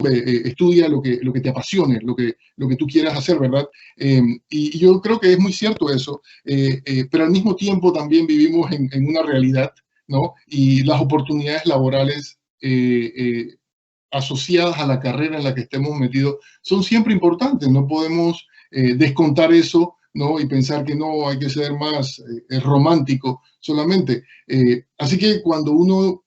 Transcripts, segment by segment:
estudia lo que te apasione, lo que tú quieras hacer, ¿verdad? Y yo creo que es muy cierto eso, pero al mismo tiempo también vivimos en una realidad, ¿no? Y las oportunidades laborales asociadas a la carrera en la que estemos metidos son siempre importantes. No podemos descontar eso, ¿no? Y pensar que no hay que ser más romántico solamente. Así que cuando uno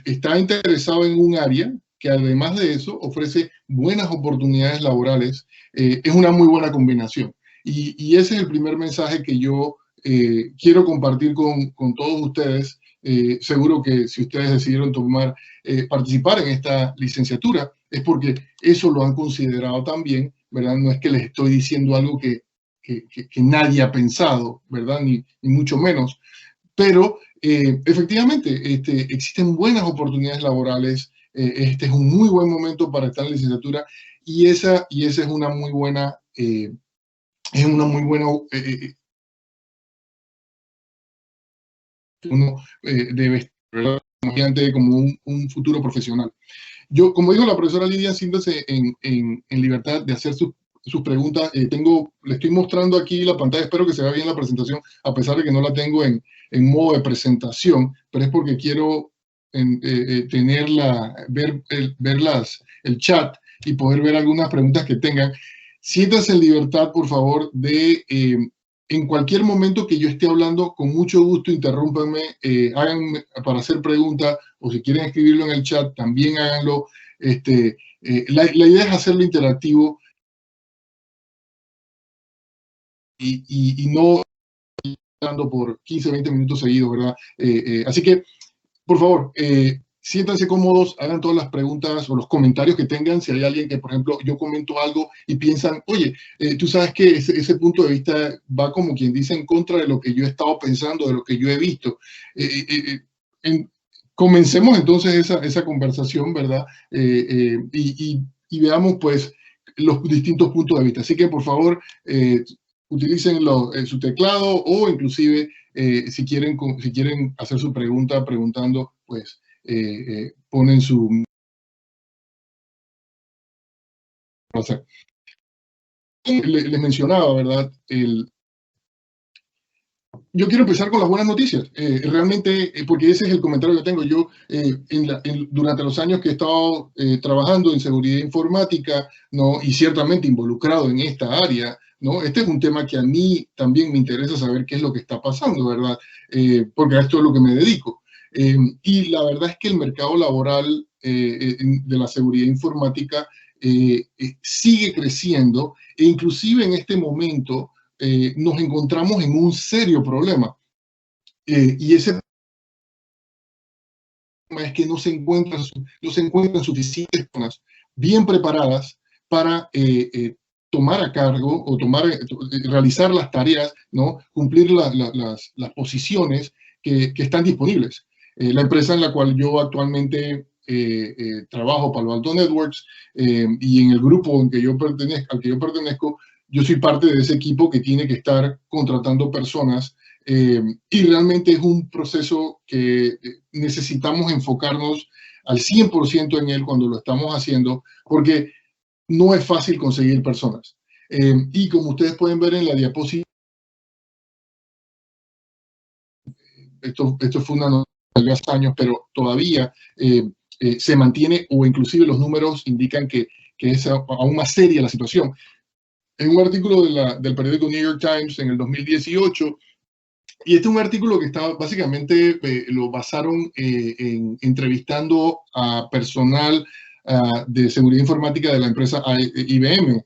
está interesado en un área que además de eso ofrece buenas oportunidades laborales, es una muy buena combinación. Y ese es el primer mensaje que yo quiero compartir con todos ustedes. Seguro que si ustedes decidieron participar en esta licenciatura, es porque eso lo han considerado también, ¿verdad? No es que les estoy diciendo algo que nadie ha pensado, ¿verdad? Ni mucho menos. Pero efectivamente, existen buenas oportunidades laborales. Este es un muy buen momento para estar en licenciatura y esa es una muy buena uno debe estar, ¿verdad? Como un futuro profesional. Yo, como dijo la profesora Lidia, siéntase en libertad de hacer sus preguntas. Le estoy mostrando aquí la pantalla, espero que se vea bien la presentación, a pesar de que no la tengo en modo de presentación, pero es porque quiero ver el chat y poder ver algunas preguntas que tengan. Siéntanse en libertad, por favor, en cualquier momento que yo esté hablando, con mucho gusto, interrúmpanme, háganme para hacer preguntas, o si quieren escribirlo en el chat, también háganlo. La idea es hacerlo interactivo y no hablando por 15, 20 minutos seguidos, ¿verdad? Así que, por favor, siéntanse cómodos, hagan todas las preguntas o los comentarios que tengan. Si hay alguien que, por ejemplo, yo comento algo y piensan, oye, tú sabes que ese punto de vista va como quien dice en contra de lo que yo he estado pensando, de lo que yo he visto. Comencemos entonces esa conversación, ¿verdad? Y veamos, pues, los distintos puntos de vista. Así que, por favor, utilicen su teclado o inclusive si quieren hacer su pregunta preguntando, pues ponen su... O sea, les mencionaba, ¿verdad? Yo quiero empezar con las buenas noticias. Realmente, porque ese es el comentario que tengo. Yo, durante los años que he estado trabajando en seguridad informática, ¿no? Y ciertamente involucrado en esta área, ¿no? Este es un tema que a mí también me interesa saber qué es lo que está pasando, ¿verdad? Porque a esto es lo que me dedico. Y la verdad es que el mercado laboral de la seguridad informática sigue creciendo e inclusive en este momento nos encontramos en un serio problema. Y ese problema es que no se encuentran suficientes personas bien preparadas para tomar a cargo o realizar las tareas, ¿no? Cumplir las posiciones que están disponibles. La empresa en la cual yo actualmente trabajo, Palo Alto Networks, y en el grupo al que yo pertenezco, yo soy parte de ese equipo que tiene que estar contratando personas y realmente es un proceso que necesitamos enfocarnos al 100% en él cuando lo estamos haciendo, porque no es fácil conseguir personas. Y como ustedes pueden ver en la diapositiva, esto fue una noticia hace años, pero todavía se mantiene o inclusive los números indican que es aún más seria la situación. En un artículo del periódico New York Times en el 2018, y este es un artículo que está básicamente, lo basaron entrevistando a personal de seguridad informática de la empresa IBM.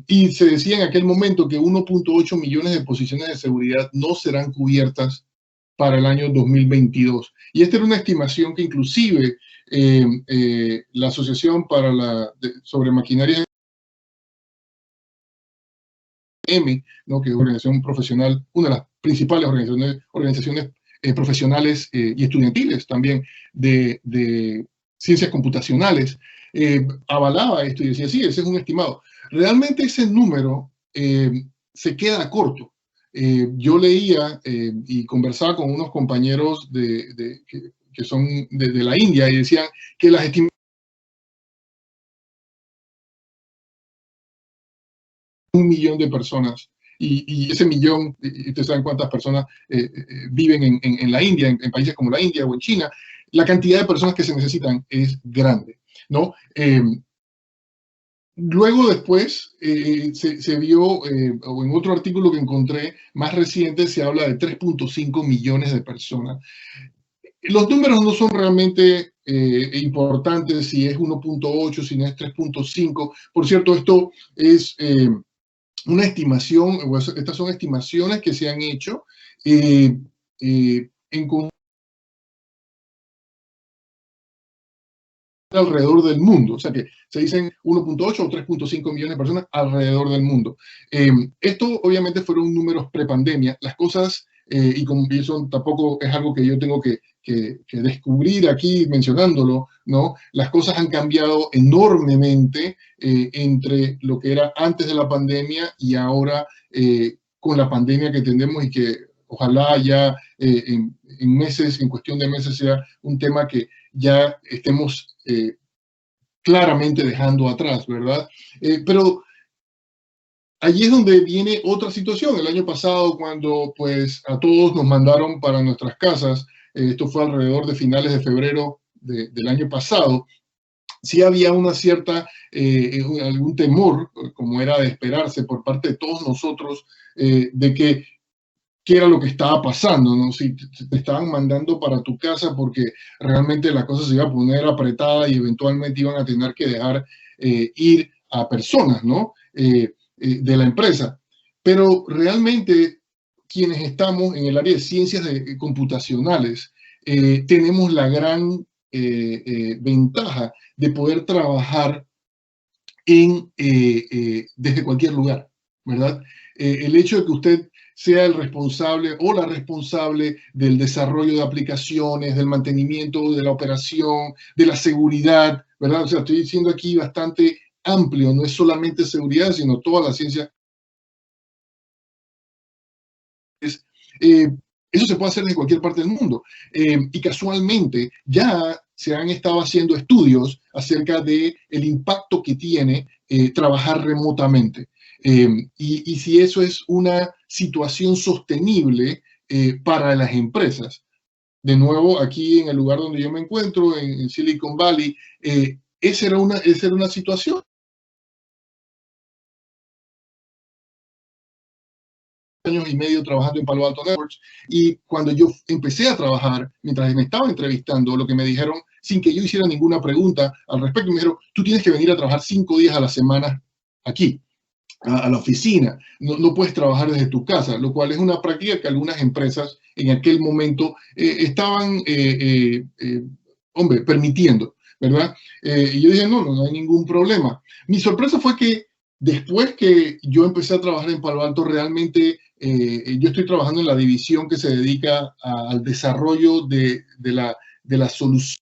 Y se decía en aquel momento que 1.8 millones de posiciones de seguridad no serán cubiertas para el año 2022. Y esta era una estimación que inclusive la Asociación sobre Maquinaria ¿no? Que es una organización profesional, una de las principales organizaciones profesionales y estudiantiles también de ciencias computacionales, avalaba esto y decía, sí, ese es un estimado. Realmente ese número se queda corto. Yo leía y conversaba con unos compañeros que son de la India y decían que las estimaciones 1 millón de personas. Y ese millón, y ustedes saben cuántas personas viven en la India, en países como la India o en China, la cantidad de personas que se necesitan es grande, ¿no? Luego después se vio, o en otro artículo que encontré más reciente, se habla de 3.5 millones de personas. Los números no son realmente importantes, si es 1.8, si no es 3.5. Por cierto, esto es una estimación, o estas son estimaciones que se han hecho en alrededor del mundo. O sea que se dicen 1.8 o 3.5 millones de personas alrededor del mundo. Esto obviamente fueron números prepandemia. Las cosas, y como eso tampoco es algo que yo tengo que descubrir aquí mencionándolo, ¿no? Las cosas han cambiado enormemente entre lo que era antes de la pandemia y ahora con la pandemia que tenemos y que ojalá ya en meses, en cuestión de meses, sea un tema que ya estemos claramente dejando atrás, ¿verdad? Pero allí es donde viene otra situación. El año pasado, cuando pues a todos nos mandaron para nuestras casas, esto fue alrededor de finales de febrero del año pasado, sí había una cierta, algún temor, como era de esperarse por parte de todos nosotros, de que qué era lo que estaba pasando, ¿no? Si te estaban mandando para tu casa porque realmente la cosa se iba a poner apretada y eventualmente iban a tener que dejar ir a personas, ¿no? De la empresa. Pero realmente quienes estamos en el área de ciencias computacionales tenemos la gran ventaja de poder trabajar desde cualquier lugar, ¿verdad? El hecho de que usted sea el responsable o la responsable del desarrollo de aplicaciones, del mantenimiento de la operación, de la seguridad, ¿verdad? O sea, estoy diciendo aquí bastante amplio, no es solamente seguridad, sino toda la ciencia. Eh, Eso se puede hacer en cualquier parte del mundo. Y casualmente ya se han estado haciendo estudios acerca del impacto que tiene trabajar remotamente. Y si eso es una situación sostenible para las empresas. De nuevo, aquí en el lugar donde yo me encuentro, en Silicon Valley, esa era una situación. Años y medio trabajando en Palo Alto Networks, y cuando yo empecé a trabajar, mientras me estaba entrevistando, lo que me dijeron, sin que yo hiciera ninguna pregunta al respecto, me dijeron, tú tienes que venir a trabajar 5 días a la semana aquí, a la oficina, no puedes trabajar desde tu casa, lo cual es una práctica que algunas empresas en aquel momento estaban, hombre, permitiendo, ¿verdad? Y yo dije, no hay ningún problema. Mi sorpresa fue que después que yo empecé a trabajar en Palo Alto, realmente yo estoy trabajando en la división que se dedica al desarrollo de la solución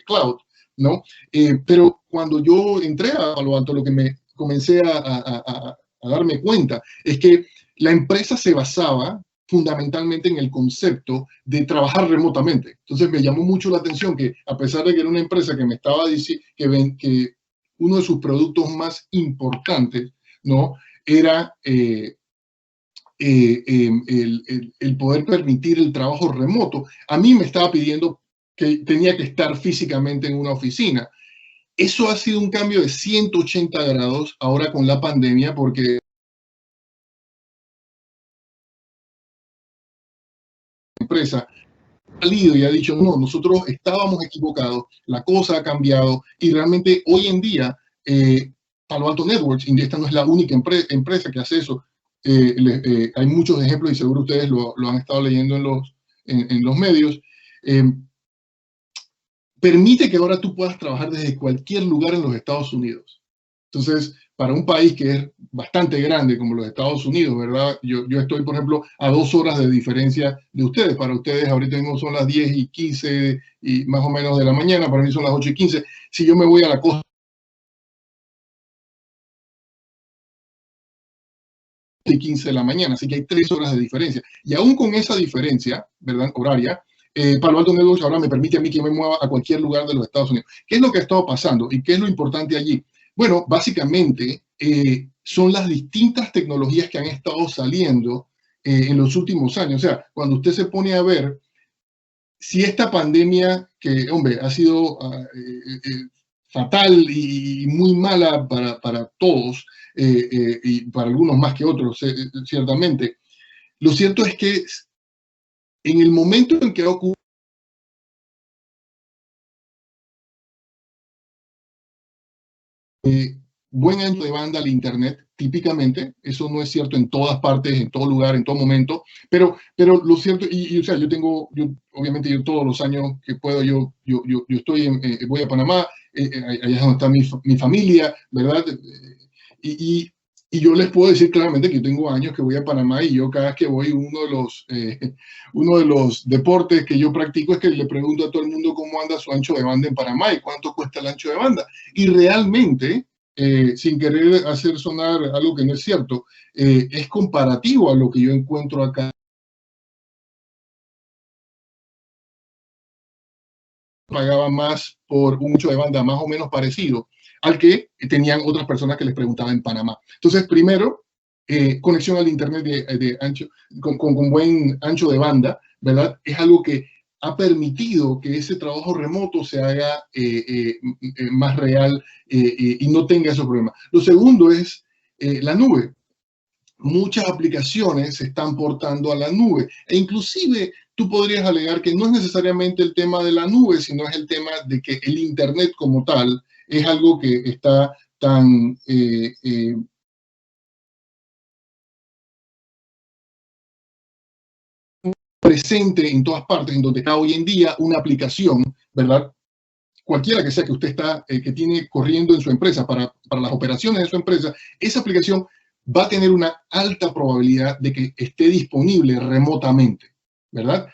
cloud, ¿no? Pero cuando yo entré a Palo Alto, lo que me comencé a darme cuenta es que la empresa se basaba fundamentalmente en el concepto de trabajar remotamente. Entonces me llamó mucho la atención que, a pesar de que era una empresa que me estaba diciendo que uno de sus productos más importantes, ¿no? Era el poder permitir el trabajo remoto. A mí me estaba pidiendo que tenía que estar físicamente en una oficina. Eso ha sido un cambio de 180 grados ahora con la pandemia, porque la empresa ha salido y ha dicho, no, nosotros estábamos equivocados, la cosa ha cambiado y realmente hoy en día Palo Alto Networks, y esta no es la única empresa que hace eso, hay muchos ejemplos y seguro ustedes lo han estado leyendo en los medios, eh, permite que ahora tú puedas trabajar desde cualquier lugar en los Estados Unidos. Entonces, para un país que es bastante grande como los Estados Unidos, ¿verdad? Yo estoy, por ejemplo, a 2 horas de diferencia de ustedes. Para ustedes ahorita mismo son las 10:15 y más o menos de la mañana, para mí son las 8:15. Si yo me voy a la costa, 15 de la mañana, así que hay 3 horas de diferencia. Y aún con esa diferencia, ¿verdad? Horaria, Palo Alto Networks ahora me permite a mí que me mueva a cualquier lugar de los Estados Unidos. ¿Qué es lo que ha estado pasando y qué es lo importante allí? Bueno, básicamente son las distintas tecnologías que han estado saliendo en los últimos años. O sea, cuando usted se pone a ver si esta pandemia, que, hombre, ha sido fatal y muy mala para todos, y para algunos más que otros, ciertamente, lo cierto es que en el momento en que ha ocurrido buen ancho de banda al Internet, típicamente, eso no es cierto en todas partes, en todo lugar, en todo momento, pero lo cierto, o sea, obviamente yo todos los años que puedo, yo estoy voy a Panamá, allá es donde está mi familia, ¿verdad? Y, y, y yo les puedo decir claramente que yo tengo años que voy a Panamá y yo cada vez que voy, uno de los deportes que yo practico es que le pregunto a todo el mundo cómo anda su ancho de banda en Panamá y cuánto cuesta el ancho de banda. Y realmente, sin querer hacer sonar algo que no es cierto, es comparativo a lo que yo encuentro acá. Pagaba más por un ancho de banda más o menos parecido al que tenían otras personas que les preguntaban en Panamá. Entonces, primero, conexión al Internet de ancho, con buen ancho de banda, ¿verdad? Es algo que ha permitido que ese trabajo remoto se haga más real y no tenga esos problemas. Lo segundo es la nube. Muchas aplicaciones se están portando a la nube e inclusive tú podrías alegar que no es necesariamente el tema de la nube, sino es el tema de que el Internet como tal es algo que está tan presente en todas partes, en donde está hoy en día una aplicación, ¿verdad? Cualquiera que sea que usted que tiene corriendo en su empresa para las operaciones de su empresa, esa aplicación va a tener una alta probabilidad de que esté disponible remotamente, ¿verdad?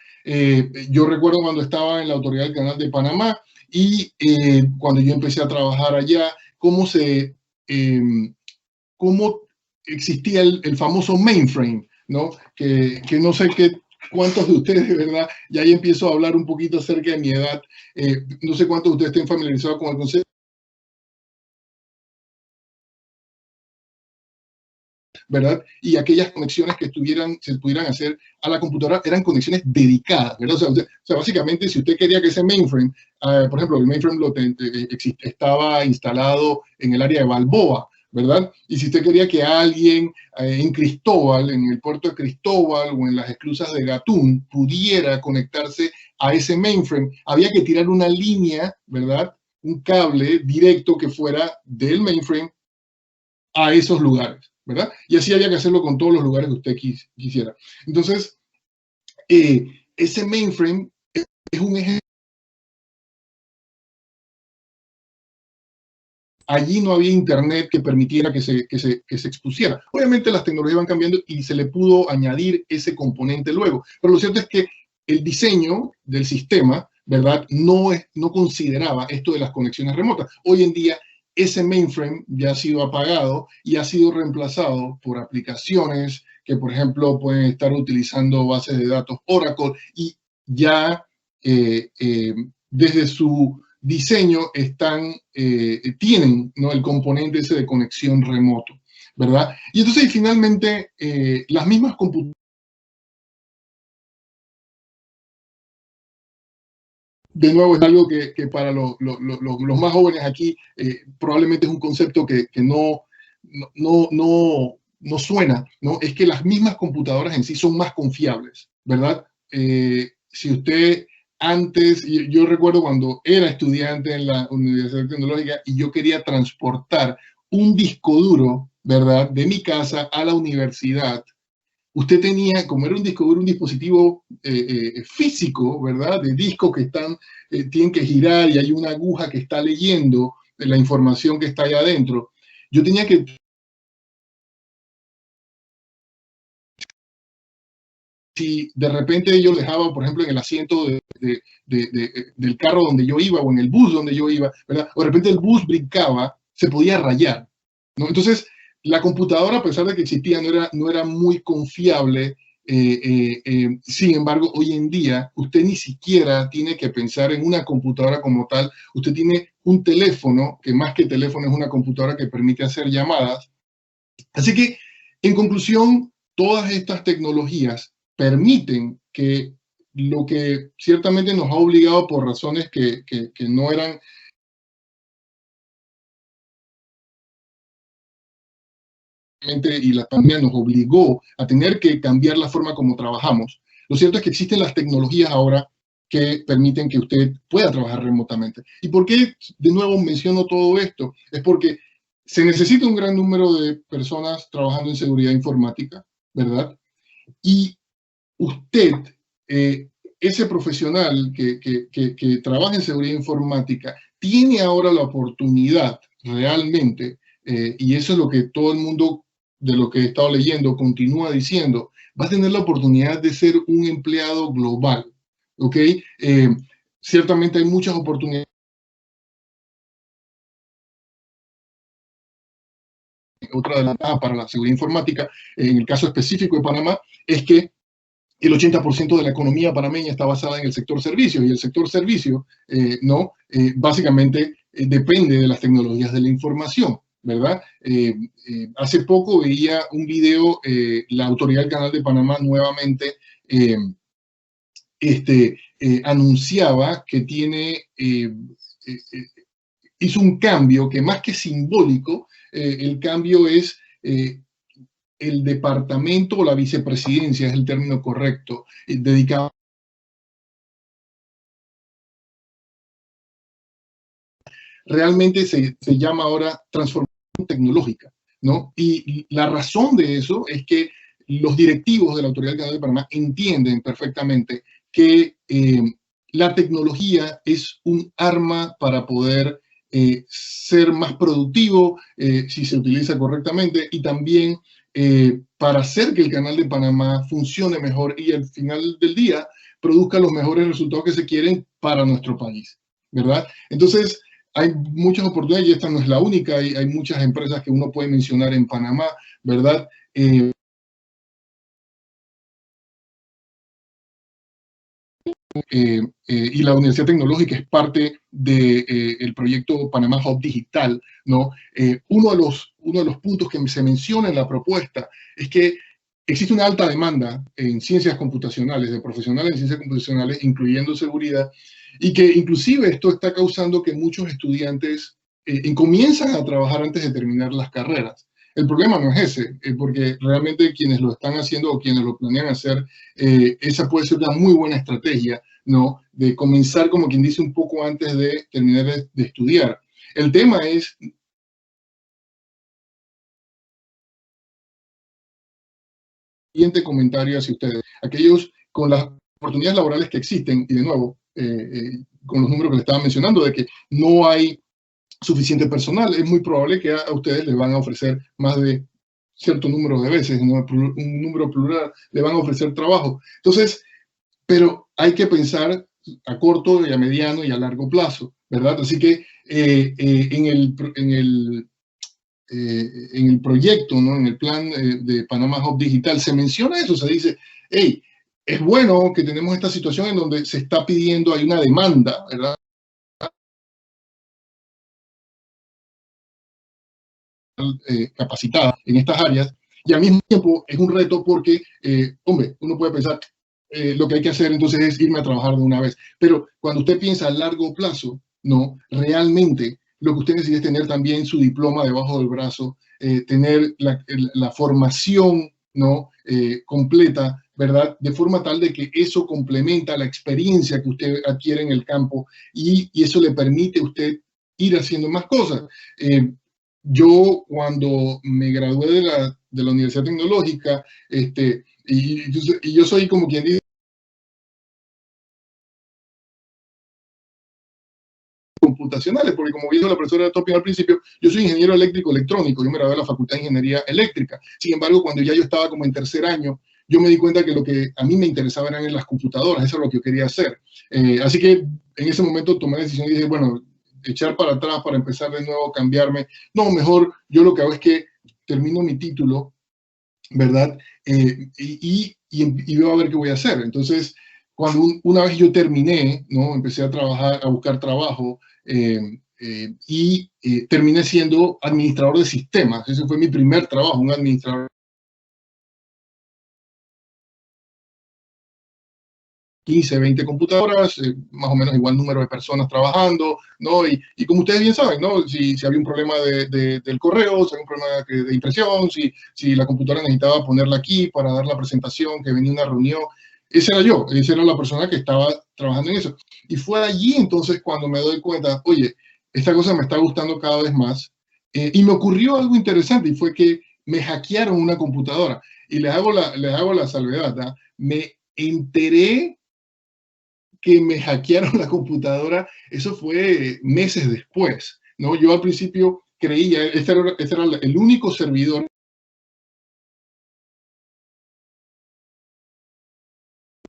Yo recuerdo cuando estaba en la Autoridad del Canal de Panamá y cuando yo empecé a trabajar allá, eh, cómo existía el famoso mainframe, ¿no? Que no sé cuántos de ustedes, de verdad, y ahí empiezo a hablar un poquito acerca de mi edad, no sé cuántos de ustedes estén familiarizados con el concepto, ¿verdad? Y aquellas conexiones que se pudieran hacer a la computadora eran conexiones dedicadas, ¿verdad? O sea básicamente, si usted quería que ese mainframe, por ejemplo, el mainframe estaba instalado en el área de Balboa, ¿verdad? Y si usted quería que alguien en Cristóbal, en el puerto de Cristóbal o en las esclusas de Gatún pudiera conectarse a ese mainframe, había que tirar una línea, ¿verdad? Un cable directo que fuera del mainframe a esos lugares, ¿verdad? Y así había que hacerlo con todos los lugares que usted quisiera. Entonces, ese mainframe es un ejemplo. Allí no había internet que permitiera que se expusiera. Obviamente las tecnologías van cambiando y se le pudo añadir ese componente luego. Pero lo cierto es que el diseño del sistema, ¿verdad? No consideraba esto de las conexiones remotas. Hoy en día ese mainframe ya ha sido apagado y ha sido reemplazado por aplicaciones que, por ejemplo, pueden estar utilizando bases de datos Oracle y ya desde su diseño tienen, ¿no?, el componente ese de conexión remoto, ¿verdad? Y entonces finalmente las mismas computadoras, de nuevo es algo que para los más jóvenes aquí probablemente es un concepto que no suena, ¿no? Es que las mismas computadoras en sí son más confiables, ¿verdad? Si usted antes, yo recuerdo cuando era estudiante en la Universidad Tecnológica y yo quería transportar un disco duro, ¿verdad?, de mi casa a la universidad. Usted tenía, como era un disco duro, un dispositivo físico, ¿verdad?, de discos que tienen que girar y hay una aguja que está leyendo la información que está allá adentro. Yo tenía que, si de repente yo dejaba, por ejemplo, en el asiento del carro donde yo iba o en el bus donde yo iba, ¿verdad?, o de repente el bus brincaba, se podía rayar, ¿no? Entonces, la computadora, a pesar de que existía, no era muy confiable Sin embargo, hoy en día usted ni siquiera tiene que pensar en una computadora como tal. Usted tiene un teléfono, que más que teléfono es una computadora que permite hacer llamadas. Así que, en conclusión, todas estas tecnologías permiten que lo que ciertamente nos ha obligado por razones que no eran y la pandemia nos obligó a tener que cambiar la forma como trabajamos. Lo cierto es que existen las tecnologías ahora que permiten que usted pueda trabajar remotamente. ¿Y por qué de nuevo menciono todo esto? Es porque se necesita un gran número de personas trabajando en seguridad informática, ¿verdad? Y usted, eh, ese profesional que trabaja en seguridad informática, tiene ahora la oportunidad realmente, y eso es lo que todo el mundo de lo que he estado leyendo continúa diciendo, va a tener la oportunidad de ser un empleado global, ¿ok? Ciertamente hay muchas oportunidades. Otra adelantada para la seguridad informática, en el caso específico de Panamá, es que el 80% de la economía panameña está basada en el sector servicios, y el sector servicios no, básicamente depende de las tecnologías de la información, ¿verdad? Hace poco veía un video, la Autoridad del Canal de Panamá nuevamente anunciaba que hizo un cambio que más que simbólico, el cambio es el departamento o la vicepresidencia, es el término correcto, dedicado realmente se llama ahora transformación tecnológica, ¿no? Y la razón de eso es que los directivos de la Autoridad del Canal de Panamá entienden perfectamente que la tecnología es un arma para poder ser más productivo si se utiliza correctamente, y también para hacer que el Canal de Panamá funcione mejor y al final del día produzca los mejores resultados que se quieren para nuestro país, ¿verdad? Entonces, hay muchas oportunidades y esta no es la única. Hay muchas empresas que uno puede mencionar en Panamá, ¿verdad? Y la Universidad Tecnológica es parte del proyecto Panamá Hub Digital, ¿no? Uno de los puntos que se menciona en la propuesta es que existe una alta demanda en ciencias computacionales, de profesionales en ciencias computacionales, incluyendo seguridad, y que inclusive esto está causando que muchos estudiantes comienzan a trabajar antes de terminar las carreras. El problema no es ese, porque realmente quienes lo están haciendo o quienes lo planean hacer, esa puede ser una muy buena estrategia, ¿no? De comenzar, como quien dice, un poco antes de terminar de estudiar. El tema es siguiente comentario hacia ustedes. Aquellos con las oportunidades laborales que existen, y de nuevo, con los números que les estaba mencionando, de que no hay suficiente personal, es muy probable que a ustedes les van a ofrecer más de cierto número de veces, ¿no? Un número plural, le van a ofrecer trabajo. Entonces, pero hay que pensar a corto y a mediano y a largo plazo, ¿verdad? Así que en el proyecto, ¿no? En el plan de Panamá Hub Digital, se menciona eso, se dice, hey, es bueno que tenemos esta situación en donde se está pidiendo, hay una demanda, ¿verdad? Capacitada en estas áreas, y al mismo tiempo es un reto porque, hombre, uno puede pensar, lo que hay que hacer entonces es irme a trabajar de una vez, pero cuando usted piensa a largo plazo, no, realmente lo que usted necesita es tener también su diploma debajo del brazo, tener la formación, ¿no? Completa, ¿verdad? De forma tal de que eso complementa la experiencia que usted adquiere en el campo, y eso le permite a usted ir haciendo más cosas. Yo cuando me gradué de la Universidad Tecnológica, y yo soy como quien dice computacionales, porque como dijo la profesora Topi al principio, yo soy ingeniero eléctrico electrónico, yo me gradué de la Facultad de Ingeniería Eléctrica. Sin embargo, cuando ya yo estaba como en tercer año, yo me di cuenta que lo que a mí me interesaba eran las computadoras, eso es lo que yo quería hacer. Así que en ese momento tomé la decisión y dije, bueno, echar para atrás para empezar de nuevo, cambiarme. No, mejor yo lo que hago es que termino mi título ¿verdad? Y veo a ver qué voy a hacer. Entonces, cuando una vez yo terminé, ¿no? Empecé a trabajar, a buscar trabajo terminé siendo administrador de sistemas. Ese fue mi primer trabajo, un administrador. 15, 20 computadoras, más o menos igual número de personas trabajando, ¿no? Y como ustedes bien saben, ¿no? Si había un problema del correo, si había un problema de impresión, si la computadora necesitaba ponerla aquí para dar la presentación, que venía una reunión, ese era yo, esa era la persona que estaba trabajando en eso. Y fue allí entonces cuando me doy cuenta, oye, esta cosa me está gustando cada vez más. Y me ocurrió algo interesante y fue que me hackearon una computadora. Y les hago la salvedad, ¿no? Me enteré que me hackearon la computadora, eso fue meses después, ¿no? Yo al principio creía, este era el único servidor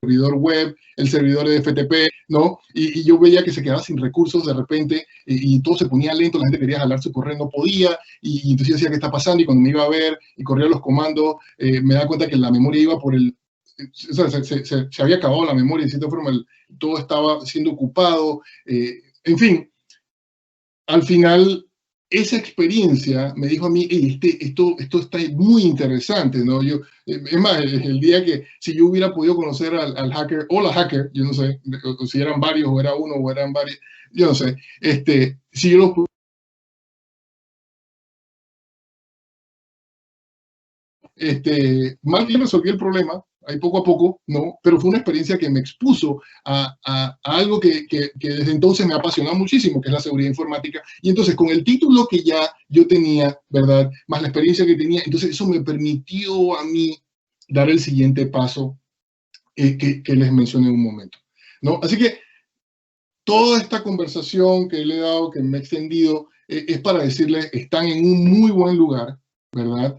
web, el servidor de FTP, ¿no? Y yo veía que se quedaba sin recursos de repente y todo se ponía lento, la gente quería jalar su correo, no podía, y entonces yo decía, ¿qué está pasando? Y cuando me iba a ver y corría los comandos, me da cuenta que la memoria iba por el... O sea, se había acabado la memoria, de cierta forma todo estaba siendo ocupado, en fin, al final esa experiencia me dijo a mí, hey, esto está muy interesante, ¿no? Es más, el día que si yo hubiera podido conocer al hacker o la hacker, yo no sé, o si eran varios o era uno o eran varios, yo no sé, si yo los mal que yo resolví el problema, ahí poco a poco, ¿no? Pero fue una experiencia que me expuso a algo que desde entonces me apasiona muchísimo, que es la seguridad informática. Y entonces, con el título que ya yo tenía, ¿verdad? Más la experiencia que tenía, entonces eso me permitió a mí dar el siguiente paso que les mencioné en un momento, ¿no? Así que toda esta conversación que le he dado, que me he extendido, es para decirles, están en un muy buen lugar, ¿verdad?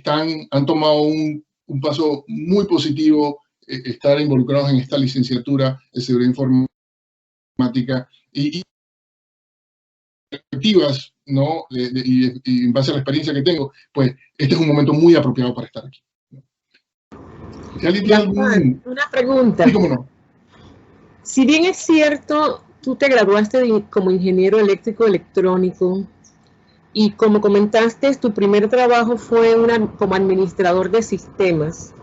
Han tomado un paso muy positivo, estar involucrados en esta licenciatura de seguridad informática y perspectivas, ¿no? Y en base a la experiencia que tengo, pues este es un momento muy apropiado para estar aquí. Si alguien tiene algún... Una pregunta. Sí, cómo no. Si bien es cierto, tú te graduaste como ingeniero eléctrico electrónico y como comentaste, tu primer trabajo fue como administrador de sistemas.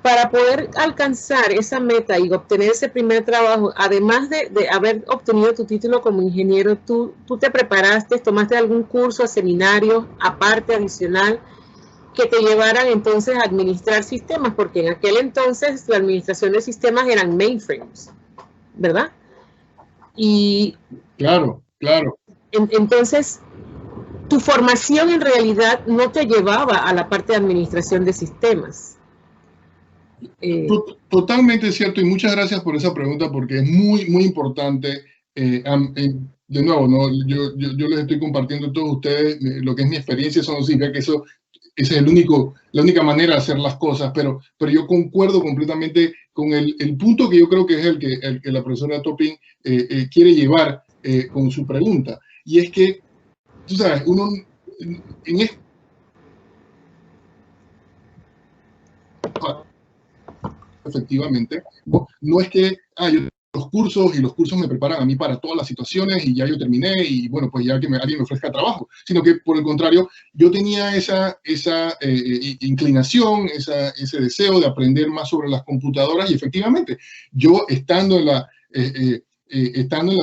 Para poder alcanzar esa meta y obtener ese primer trabajo, además de haber obtenido tu título como ingeniero, tú te preparaste, tomaste algún curso, seminario, aparte, adicional, que te llevaran entonces a administrar sistemas, porque en aquel entonces la administración de sistemas eran mainframes, ¿verdad? Y claro. Entonces, tu formación en realidad no te llevaba a la parte de administración de sistemas. Totalmente cierto, y muchas gracias por esa pregunta porque es muy, muy importante. De nuevo, ¿no? Yo les estoy compartiendo a todos ustedes lo que es mi experiencia, eso no significa que esa es la única manera de hacer las cosas, pero yo concuerdo completamente con el punto que yo creo que es el que la profesora Topping quiere llevar con su pregunta, y es que, tú sabes, uno en este efectivamente, no es que los cursos me preparan a mí para todas las situaciones y ya yo terminé y bueno, pues ya alguien me ofrezca trabajo, sino que por el contrario, yo tenía esa inclinación, ese deseo de aprender más sobre las computadoras y efectivamente, yo estando en la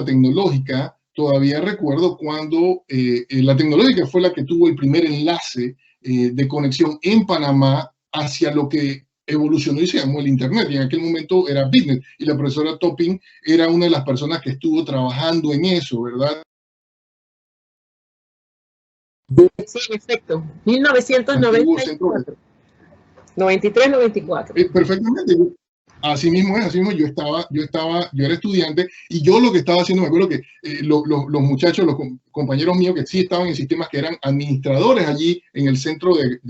tecnológica, todavía recuerdo cuando la tecnológica fue la que tuvo el primer enlace de conexión en Panamá hacia lo que evolucionó y se llamó el Internet, y en aquel momento era Bitnet, y la profesora Topping era una de las personas que estuvo trabajando en eso, ¿verdad? Sí, en efecto, 1994. 93-94. Perfectamente. Así mismo es, yo era estudiante y yo lo que estaba haciendo, me acuerdo que los muchachos, los compañeros míos que sí estaban en sistemas, que eran administradores allí en el centro de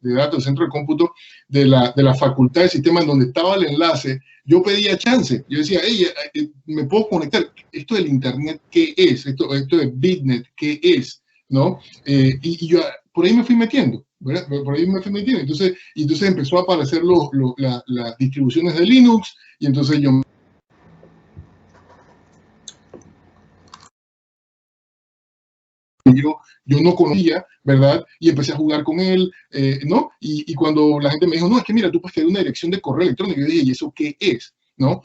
datos, el centro de cómputo de la facultad de sistemas, en donde estaba el enlace, yo pedía chance. Yo decía, hey, ¿me puedo conectar? Esto del Internet, ¿qué es? Esto de Bitnet, ¿qué es? ¿No? Y yo por ahí me fui metiendo. ¿verdad? Por ahí me entiende. Entonces empezó a aparecer las distribuciones de Linux, y entonces yo no conocía, ¿verdad? Y empecé a jugar con él, ¿no? Y cuando la gente me dijo, no, es que mira, tú puedes crear una dirección de correo electrónico, yo dije, ¿y eso qué es? ¿No?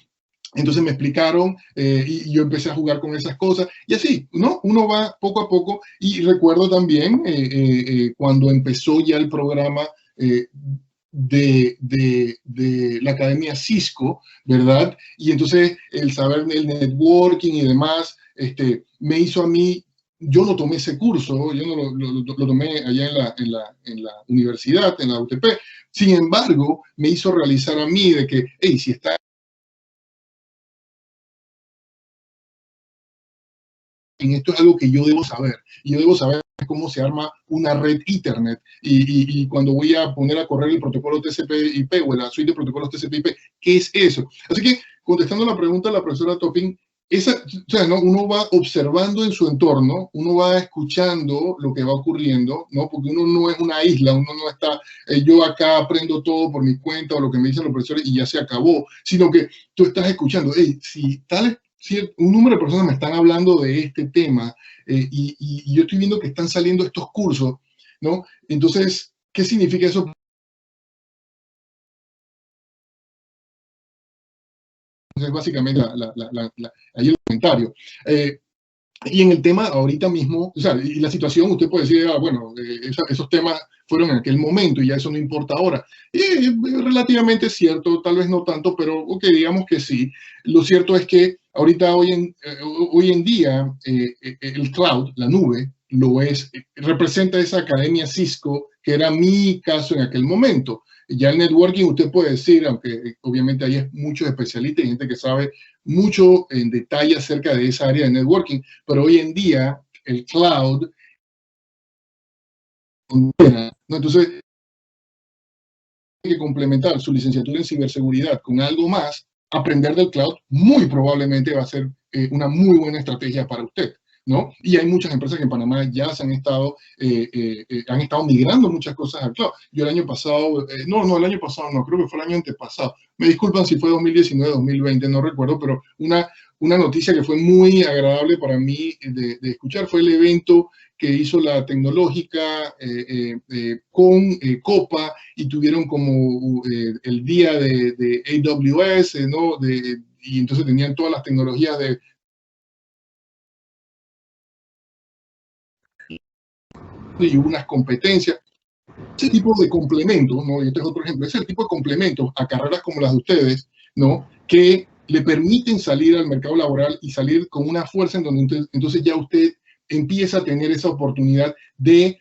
Entonces me explicaron y yo empecé a jugar con esas cosas y así, ¿no? Uno va poco a poco y recuerdo también cuando empezó ya el programa de la Academia Cisco, ¿verdad? Y entonces el saber el networking y demás me hizo a mí, yo no tomé ese curso, yo no lo tomé allá en la universidad, en la UTP, sin embargo, me hizo realizar a mí de que, hey, si está en esto es algo que yo debo saber. Y yo debo saber cómo se arma una red Ethernet. Y cuando voy a poner a correr el protocolo TCP/IP o la suite de protocolos TCP/IP, ¿qué es eso? Así que, contestando la pregunta de la profesora Topping, o sea, ¿no? Uno va observando en su entorno, uno va escuchando lo que va ocurriendo, ¿no? Porque uno no es una isla, uno no está, yo acá aprendo todo por mi cuenta o lo que me dicen los profesores y ya se acabó, sino que tú estás escuchando, hey, si tal un número de personas me están hablando de este tema y yo estoy viendo que están saliendo estos cursos, ¿no? Entonces, ¿qué significa eso? Entonces, básicamente, ahí el comentario. Y en el tema ahorita mismo, o sea, y la situación, usted puede decir, bueno, esos temas fueron en aquel momento y ya eso no importa ahora. Relativamente cierto, tal vez no tanto, pero ok, digamos que sí. Lo cierto es que ahorita, hoy en día, el cloud, la nube, representa esa academia Cisco, que era mi caso en aquel momento. Ya el networking, usted puede decir, aunque obviamente hay muchos especialistas y gente que sabe mucho en detalle acerca de esa área de networking, pero hoy en día el cloud, ¿no? Entonces, tiene que complementar su licenciatura en ciberseguridad con algo más, aprender del cloud muy probablemente va a ser una muy buena estrategia para usted, ¿no? Y hay muchas empresas que en Panamá ya se han estado migrando muchas cosas al cloud. Yo el año pasado, el año pasado no, creo que fue el año antepasado. Me disculpan si fue 2019, 2020, no recuerdo, pero una noticia que fue muy agradable para mí de escuchar fue el evento que hizo la tecnológica con Copa y tuvieron como el día de AWS, ¿no? Y entonces tenían todas las tecnologías y unas competencias. Ese tipo de complementos, ¿no? Y este es otro ejemplo, es el tipo de complementos a carreras como las de ustedes, ¿no? Que le permiten salir al mercado laboral y salir con una fuerza en donde entonces ya usted empieza a tener esa oportunidad de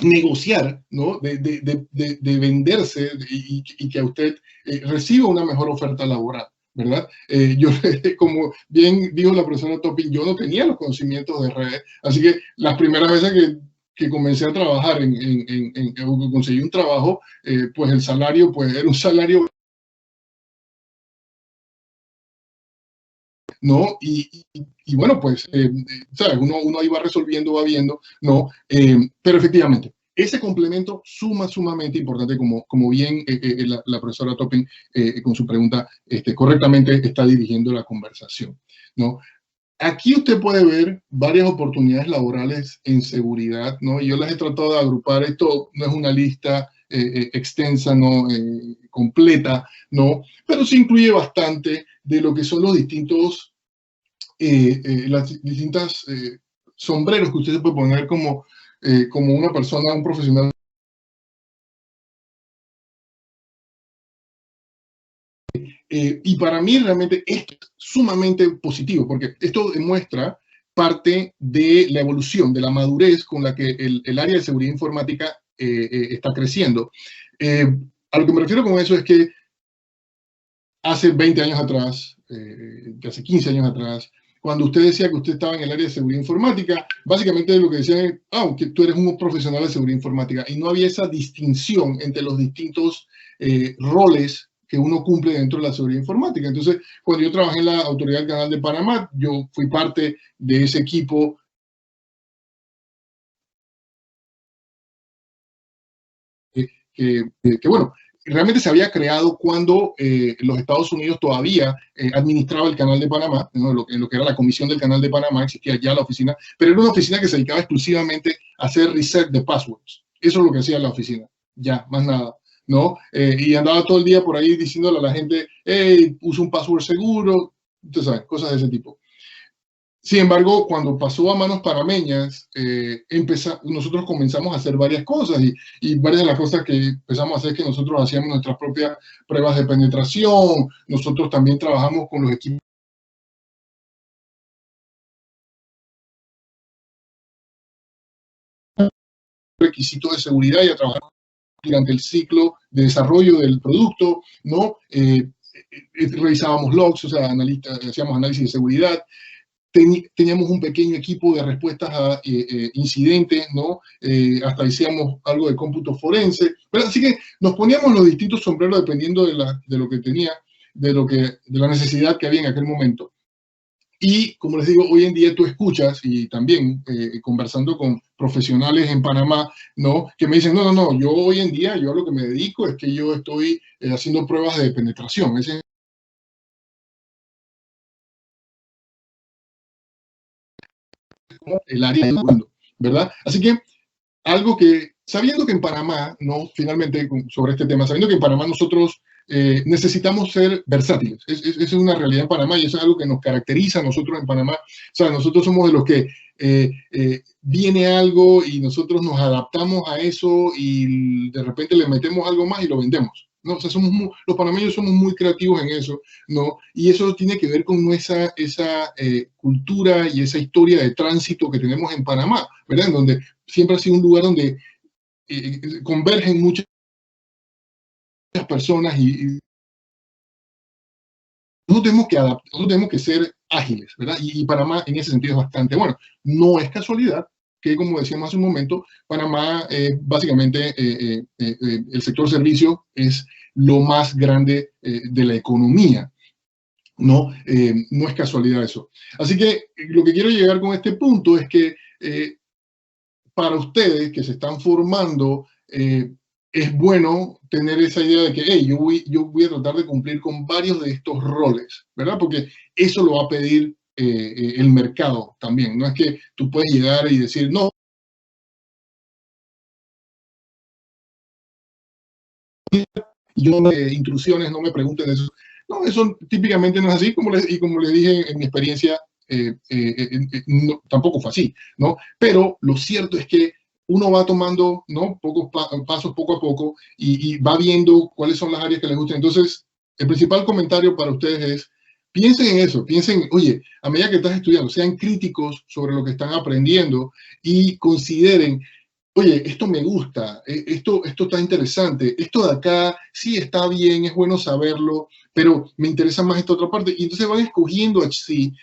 negociar, ¿no? De venderse y que a usted reciba una mejor oferta laboral, ¿verdad? Yo, como bien dijo la profesora Topping, yo no tenía los conocimientos de redes, así que las primeras veces que comencé a trabajar o conseguí un trabajo, pues el salario, pues era un salario, ¿no? Y bueno, pues, ¿sabes? Uno ahí va resolviendo, va viendo, ¿no? Pero efectivamente, ese complemento sumamente importante, como bien la profesora Topping con su pregunta correctamente está dirigiendo la conversación, ¿no? Aquí usted puede ver varias oportunidades laborales en seguridad, ¿no? Y yo las he tratado de agrupar. Esto no es una lista extensa, ¿no? Completa, ¿no? Pero sí incluye bastante de lo que son los distintos las distintas sombreros que usted se puede poner como una persona, un profesional. Y para mí realmente esto es sumamente positivo, porque esto demuestra parte de la evolución, de la madurez con la que el área de seguridad informática está creciendo. A lo que me refiero con eso es que hace 20 años atrás, hace 15 años atrás, cuando usted decía que usted estaba en el área de seguridad informática, básicamente lo que decían es, que tú eres un profesional de seguridad informática, y no había esa distinción entre los distintos roles que uno cumple dentro de la seguridad informática. Entonces, cuando yo trabajé en la Autoridad del Canal de Panamá, yo fui parte de ese equipo bueno, realmente se había creado cuando los Estados Unidos todavía administraba el Canal de Panamá, ¿no? lo que era la Comisión del Canal de Panamá, existía ya la oficina, pero era una oficina que se dedicaba exclusivamente a hacer reset de passwords. Eso es lo que hacía la oficina, ya, más nada, ¿no? Y andaba todo el día por ahí diciéndole a la gente, hey, usa un password seguro, tú sabes, cosas de ese tipo. Sin embargo, cuando pasó a manos panameñas, nosotros comenzamos a hacer varias cosas y varias de las cosas que empezamos a hacer es que nosotros hacíamos nuestras propias pruebas de penetración, nosotros también trabajamos con los equipos requisitos de seguridad y a trabajar durante el ciclo de desarrollo del producto, ¿no? Revisábamos logs, o sea, hacíamos análisis de seguridad. Teníamos un pequeño equipo de respuestas a incidentes, ¿no? Hasta hacíamos algo de cómputo forense. Pero así que nos poníamos los distintos sombreros dependiendo de lo que tenía, de la necesidad que había en aquel momento. Y, como les digo, hoy en día tú escuchas, y también conversando con profesionales en Panamá, ¿no? Que me dicen, no, yo hoy en día, yo a lo que me dedico es que yo estoy haciendo pruebas de penetración. Ese es el área del mundo, ¿verdad? Así que algo que, sabiendo que en Panamá, no, finalmente sobre este tema, sabiendo que en Panamá nosotros necesitamos ser versátiles, esa es una realidad en Panamá y eso es algo que nos caracteriza a nosotros en Panamá. O sea, nosotros somos de los que viene algo y nosotros nos adaptamos a eso y de repente le metemos algo más y lo vendemos, ¿no? O sea, los panameños somos muy creativos en eso, ¿no? Y eso tiene que ver con esa cultura y esa historia de tránsito que tenemos en Panamá, ¿verdad? En donde siempre ha sido un lugar donde convergen muchas personas y nosotros tenemos que ser ágiles, ¿verdad? Y Panamá en ese sentido es bastante bueno. No es casualidad que, como decíamos hace un momento, Panamá, básicamente, el sector servicio es lo más grande de la economía. No, no es casualidad eso. Así que lo que quiero llegar con este punto es que para ustedes que se están formando, es bueno tener esa idea de que, hey, yo voy a tratar de cumplir con varios de estos roles, ¿verdad? Porque eso lo va a pedir el mercado también. No es que tú puedes llegar y decir, no, yo intrusiones, no me pregunten eso. No, eso típicamente no es así, como les dije en mi experiencia, no, tampoco fue así, ¿no? Pero lo cierto es que uno va tomando, ¿no? Pasos poco a poco y va viendo cuáles son las áreas que les gustan. Entonces, el principal comentario para ustedes es, piensen en eso, piensen, oye, a medida que estás estudiando, sean críticos sobre lo que están aprendiendo y consideren, oye, esto me gusta, esto está interesante, esto de acá sí está bien, es bueno saberlo, pero me interesa más esta otra parte. Y entonces van escogiendo así,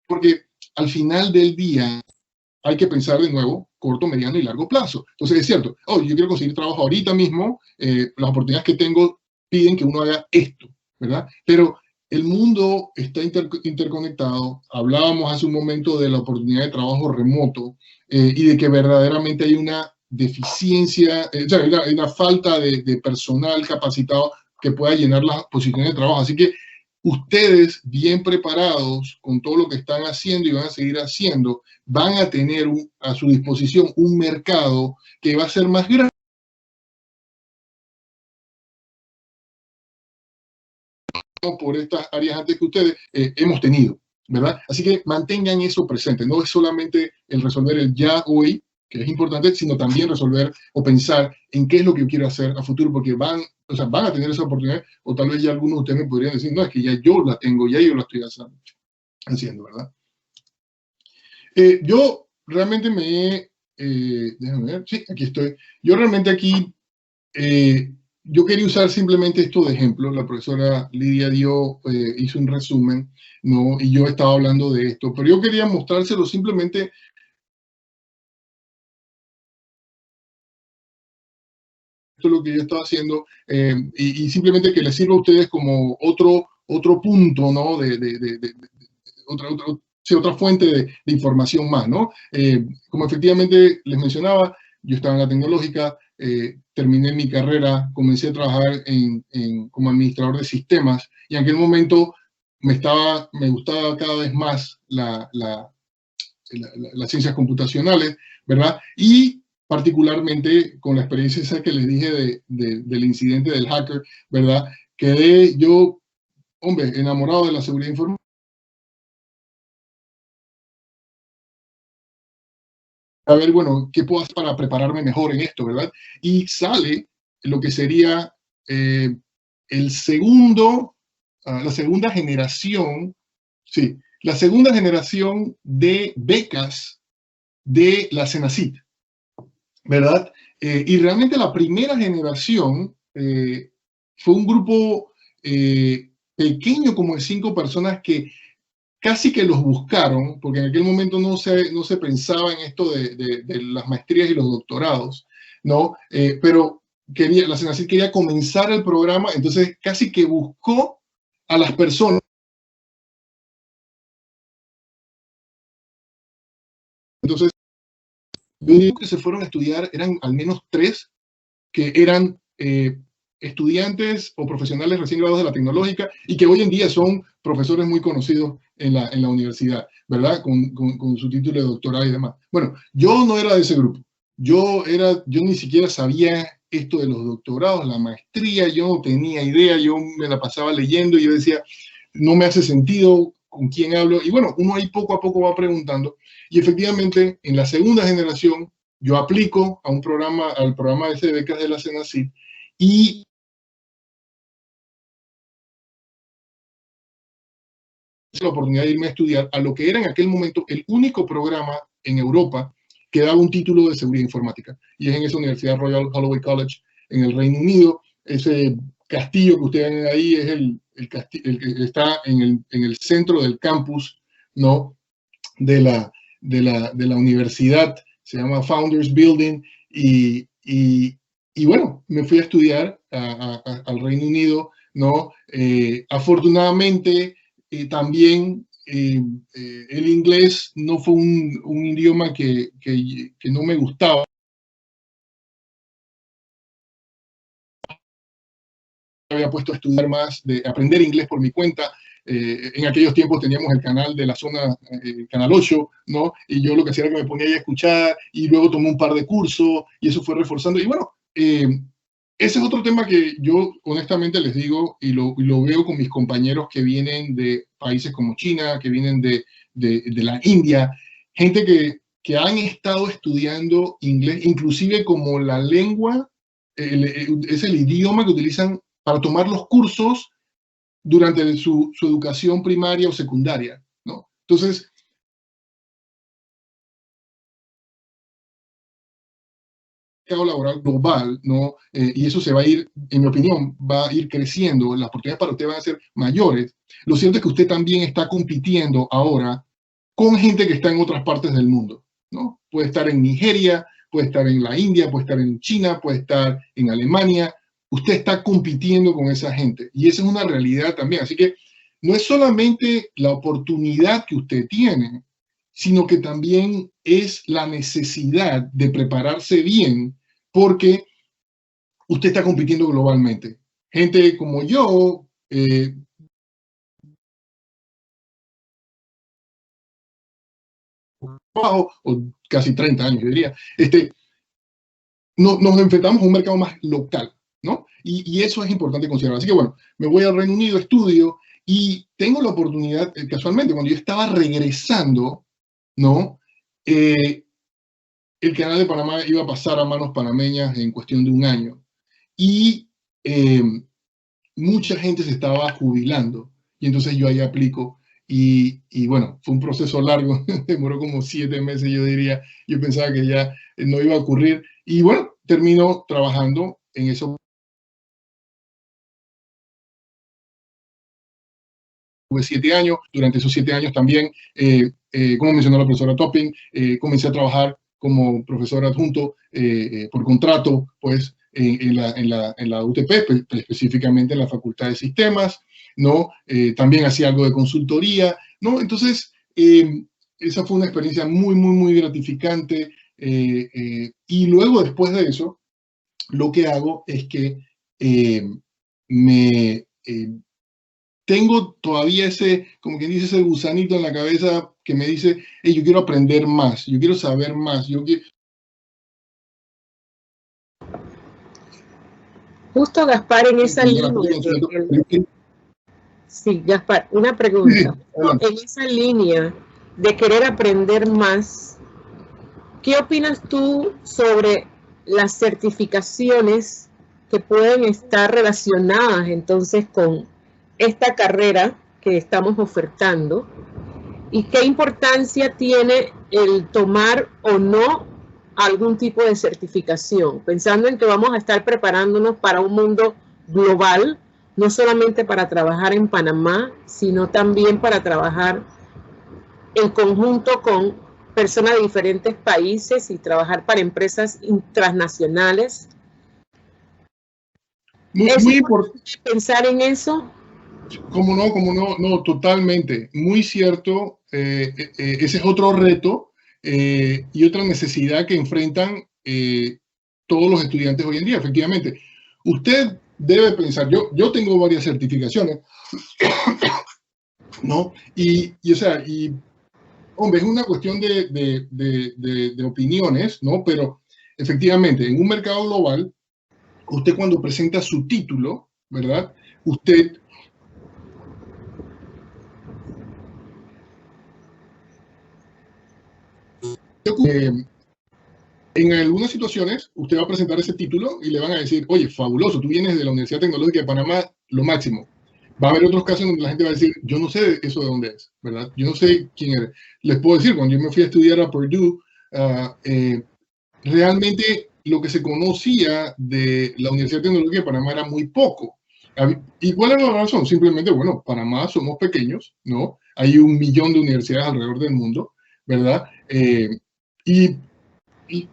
porque al final del día hay que pensar de nuevo corto, mediano y largo plazo. Entonces es cierto, oh, yo quiero conseguir trabajo ahorita mismo, las oportunidades que tengo piden que uno haga esto, ¿verdad? Pero el mundo está interconectado. Hablábamos hace un momento de la oportunidad de trabajo remoto y de que verdaderamente hay una deficiencia, o sea, hay una falta de personal capacitado que pueda llenar las posiciones de trabajo. Así que ustedes, bien preparados con todo lo que están haciendo y van a seguir haciendo, van a tener a su disposición un mercado que va a ser más grande por estas áreas antes que ustedes hemos tenido, ¿verdad? Así que mantengan eso presente. No es solamente el resolver el ya hoy, que es importante, sino también resolver o pensar en qué es lo que yo quiero hacer a futuro, porque van a tener esa oportunidad, o tal vez ya algunos de ustedes me podrían decir, no, es que ya yo la tengo, ya yo la estoy haciendo, ¿verdad? Yo realmente déjame ver, sí, aquí estoy. Yo realmente aquí, yo quería usar simplemente esto de ejemplo. La profesora Lidia hizo un resumen, ¿no? Y yo estaba hablando de esto, pero yo quería mostrárselo simplemente. Esto es lo que yo estaba haciendo y simplemente que les sirva a ustedes como otro punto, ¿no? Otra sí, otra fuente de información más, ¿no? Como efectivamente les mencionaba, yo estaba en la tecnológica, terminé mi carrera, comencé a trabajar como administrador de sistemas, y en aquel momento me gustaba cada vez más las ciencias computacionales, ¿verdad? Y particularmente con la experiencia esa que les dije del incidente del hacker, ¿verdad? Quedé yo, hombre, enamorado de la seguridad informática. A ver, bueno, ¿qué puedo hacer para prepararme mejor en esto, verdad? Y sale lo que sería eh, el segundo, la segunda generación, sí, la segunda generación de becas de la CENACYT, ¿verdad? Y realmente la primera generación fue un grupo pequeño, como de 5 personas que casi que los buscaron, porque en aquel momento no se pensaba en esto de las maestrías y los doctorados, ¿no? Pero la CENACYT quería comenzar el programa, entonces casi que buscó a las personas. Entonces, yo digo que se fueron a estudiar, eran al menos 3 que eran estudiantes o profesionales recién graduados de la tecnológica y que hoy en día son profesores muy conocidos en la universidad, ¿verdad? Con su título de doctorado y demás. Bueno, yo no era de ese grupo. Yo ni siquiera sabía esto de los doctorados, la maestría, yo no tenía idea, yo me la pasaba leyendo y yo decía, no me hace sentido con quién hablo. Y bueno, uno ahí poco a poco va preguntando. Y efectivamente, en la segunda generación, yo aplico a al programa de becas de la CENACYT y la oportunidad de irme a estudiar a lo que era en aquel momento el único programa en Europa que daba un título de seguridad informática. Y es en esa universidad, Royal Holloway College, en el Reino Unido. Ese castillo que ustedes ven ahí es el que está en el centro del campus, ¿no? de la universidad, se llama Founders Building, y bueno, me fui a estudiar al Reino Unido, ¿no? Afortunadamente, también el inglés no fue un idioma que no me gustaba. Había puesto a estudiar más, de aprender inglés por mi cuenta. En aquellos tiempos teníamos el canal de la zona, Canal 8, ¿no? Y yo lo que hacía era que me ponía ahí a escuchar y luego tomé un par de cursos y eso fue reforzando. Y bueno, ese es otro tema que yo honestamente les digo y lo veo con mis compañeros que vienen de países como China, que vienen de la India, gente que han estado estudiando inglés, inclusive como la lengua, es el idioma que utilizan para tomar los cursos durante su educación primaria o secundaria, ¿no? Entonces, mercado laboral global, ¿no? Y eso se va a ir, en mi opinión, va a ir creciendo, las oportunidades para usted van a ser mayores. Lo cierto es que usted también está compitiendo ahora con gente que está en otras partes del mundo, ¿no? Puede estar en Nigeria, puede estar en la India, puede estar en China, puede estar en Alemania. Usted está compitiendo con esa gente y esa es una realidad también. Así que no es solamente la oportunidad que usted tiene, sino que también es la necesidad de prepararse bien porque usted está compitiendo globalmente. Gente como yo, o casi 30 años, yo diría, nos enfrentamos a un mercado más local, ¿no? Y eso es importante considerar. Así que bueno, me voy al Reino Unido, estudio y tengo la oportunidad, casualmente, cuando yo estaba regresando, ¿no? El canal de Panamá iba a pasar a manos panameñas en cuestión de un año. Y mucha gente se estaba jubilando. Y entonces yo ahí aplico. Y bueno, fue un proceso largo, demoró como 7 meses, yo diría. Yo pensaba que ya no iba a ocurrir. Y bueno, termino trabajando en eso. Tuve 7 años, durante esos 7 años también, como mencionó la profesora Topping, comencé a trabajar como profesor adjunto por contrato, pues, en la UTP, específicamente en la Facultad de Sistemas, ¿no? También hacía algo de consultoría, ¿no? Entonces, esa fue una experiencia muy, muy, muy gratificante. Y luego, después de eso, lo que hago es que tengo todavía ese, como quien dice, ese gusanito en la cabeza que me dice, hey, yo quiero aprender más, yo quiero saber más, Justo, Gaspar, en esa línea. Sí, Gaspar, una pregunta. En esa línea de querer aprender más, ¿qué opinas tú sobre las certificaciones que pueden estar relacionadas entonces con esta carrera que estamos ofertando? ¿Y qué importancia tiene el tomar o no algún tipo de certificación? Pensando en que vamos a estar preparándonos para un mundo global, no solamente para trabajar en Panamá, sino también para trabajar en conjunto con personas de diferentes países y trabajar para empresas transnacionales. Muy importante pensar en eso. Cómo no, totalmente. Muy cierto. Ese es otro reto y otra necesidad que enfrentan todos los estudiantes hoy en día, efectivamente. Usted debe pensar, yo tengo varias certificaciones, ¿no? Hombre, es una cuestión de opiniones, ¿no? Pero efectivamente, en un mercado global, usted cuando presenta su título, ¿verdad? Usted en algunas situaciones, usted va a presentar ese título y le van a decir, oye, fabuloso, tú vienes de la Universidad Tecnológica de Panamá, lo máximo. Va a haber otros casos donde la gente va a decir, yo no sé eso de dónde es, ¿verdad? Yo no sé quién eres. Les puedo decir, cuando yo me fui a estudiar a Purdue, realmente lo que se conocía de la Universidad Tecnológica de Panamá era muy poco. ¿Y cuál es la razón? Simplemente, bueno, Panamá somos pequeños, ¿no? Hay 1 millón de universidades alrededor del mundo, ¿verdad? Y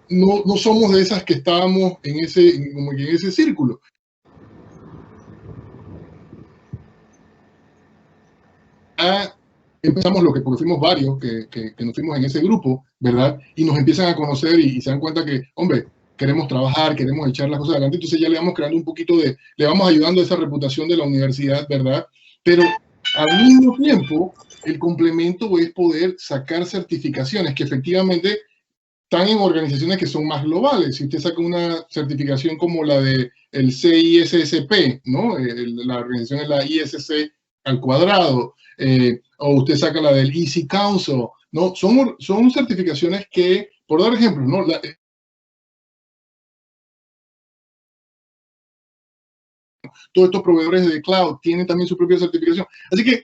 no somos de esas que estábamos en ese círculo. Empezamos porque fuimos varios que nos fuimos en ese grupo, ¿verdad? Y nos empiezan a conocer y se dan cuenta que, hombre, queremos trabajar, queremos echar las cosas adelante, entonces ya le vamos creando un poquito le vamos ayudando a esa reputación de la universidad, ¿verdad? Pero al mismo tiempo, el complemento es poder sacar certificaciones que efectivamente están en organizaciones que son más globales. Si usted saca una certificación como la de el CISSP, ¿no? La organización es la ISC al cuadrado, o usted saca la del Easy Council, ¿no? Son certificaciones que, por dar ejemplos, ¿no? Todos estos proveedores de cloud tienen también su propia certificación. Así que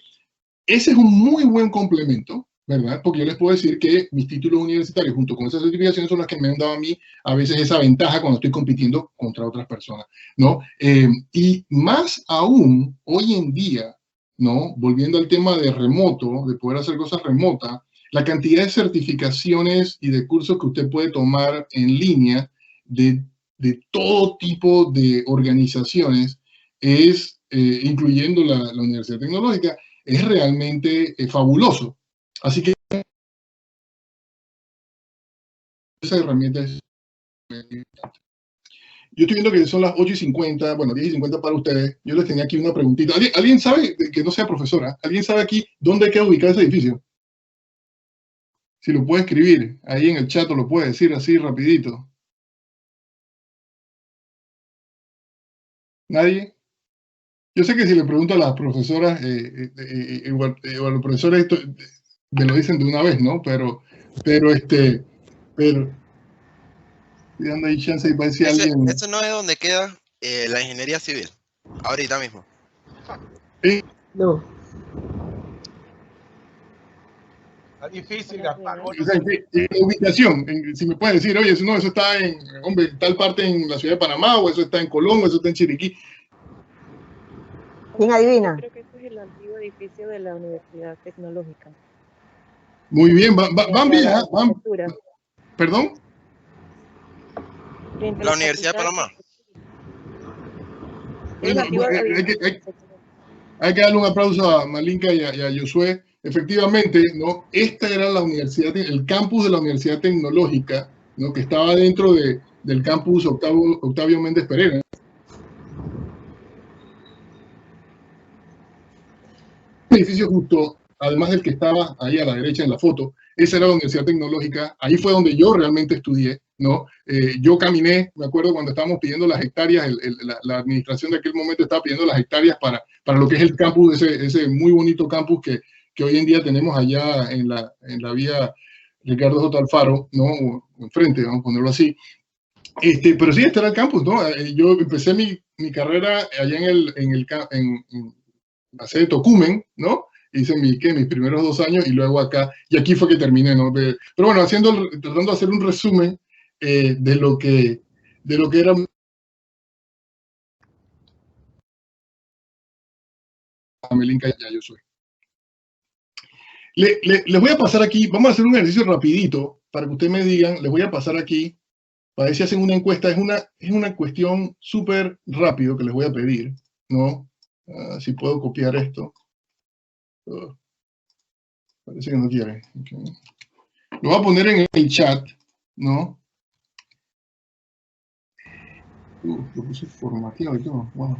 ese es un muy buen complemento, ¿verdad? Porque yo les puedo decir que mis títulos universitarios junto con esas certificaciones son las que me han dado a mí a veces esa ventaja cuando estoy compitiendo contra otras personas, ¿no? Y más aún, hoy en día, ¿no? Volviendo al tema de remoto, de poder hacer cosas remotas, la cantidad de certificaciones y de cursos que usted puede tomar en línea de todo tipo de organizaciones es, incluyendo la Universidad Tecnológica, es realmente fabuloso. Así que esa herramienta es importante. Yo estoy viendo que son las 8:50, bueno, 10:50 para ustedes. Yo les tenía aquí una preguntita. ¿Alguien sabe, que no sea profesora, alguien sabe aquí dónde queda ubicado ese edificio? Si lo puede escribir ahí en el chat o lo puede decir así rapidito. ¿Nadie? Yo sé que si le pregunto a las profesoras, o a los profesores, me lo dicen de una vez, ¿no? Pero dando ahí chance y para decir alguien. Eso no es donde queda la ingeniería civil, ahorita mismo. No. Está difícil, Gaspar. O sea, en ubicación, si me pueden decir, oye, eso está en tal parte en la ciudad de Panamá, o eso está en Colón, o eso está en Chiriquí. ¿Quién adivina? Creo que ese es el antiguo edificio de la Universidad Tecnológica. Muy bien, van bien. ¿Perdón? La Universidad de Panamá. Hay que darle un aplauso a Malinka y a Josué, efectivamente, ¿no? Esta era la universidad, el campus de la Universidad Tecnológica, ¿no? Que estaba dentro del campus Octavio Méndez Pereira. El edificio justo, además del que estaba ahí a la derecha en la foto, esa era la Universidad Tecnológica. Ahí fue donde yo realmente estudié, ¿no? Yo caminé, me acuerdo cuando estábamos pidiendo las hectáreas, la administración de aquel momento estaba pidiendo las hectáreas para lo que es el campus, ese muy bonito campus que hoy en día tenemos allá en la vía Ricardo J. Alfaro, ¿no? O enfrente, vamos a ponerlo así. Pero sí, este era el campus, ¿no? Yo empecé mi carrera allá en la sede de Tocumen, ¿no? Hice mis primeros 2 años y luego acá, y aquí fue que terminé, ¿no? Pero bueno, tratando de hacer un resumen de lo que era Melinka, ya yo soy. Les voy a pasar aquí, vamos a hacer un ejercicio rapidito para que ustedes me digan, les voy a pasar aquí, para ver si hacen una encuesta, es una cuestión súper rápido que les voy a pedir, ¿no? Si puedo copiar esto. Parece que no quiere. Okay. Lo voy a poner en el chat, ¿no? Lo puse formateado y todo. Wow.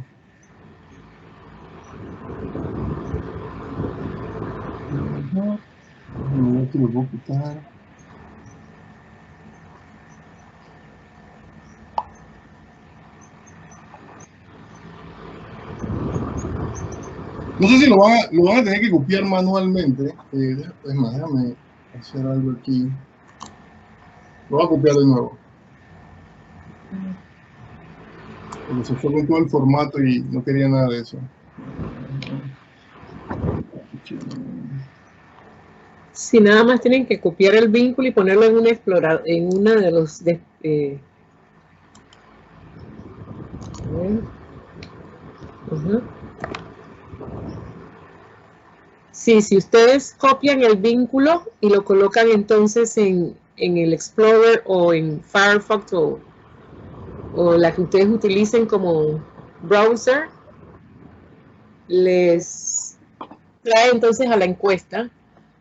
Lo voy a quitar. No sé si lo van a tener que copiar manualmente. Es más, déjame hacer algo aquí. Lo voy a copiar de nuevo. Porque se fue con todo el formato y no quería nada de eso. Si nada más tienen que copiar el vínculo y ponerlo en un explorador, en una de los... Sí, si ustedes copian el vínculo y lo colocan entonces en el Explorer o en Firefox o la que ustedes utilicen como browser, les trae entonces a la encuesta.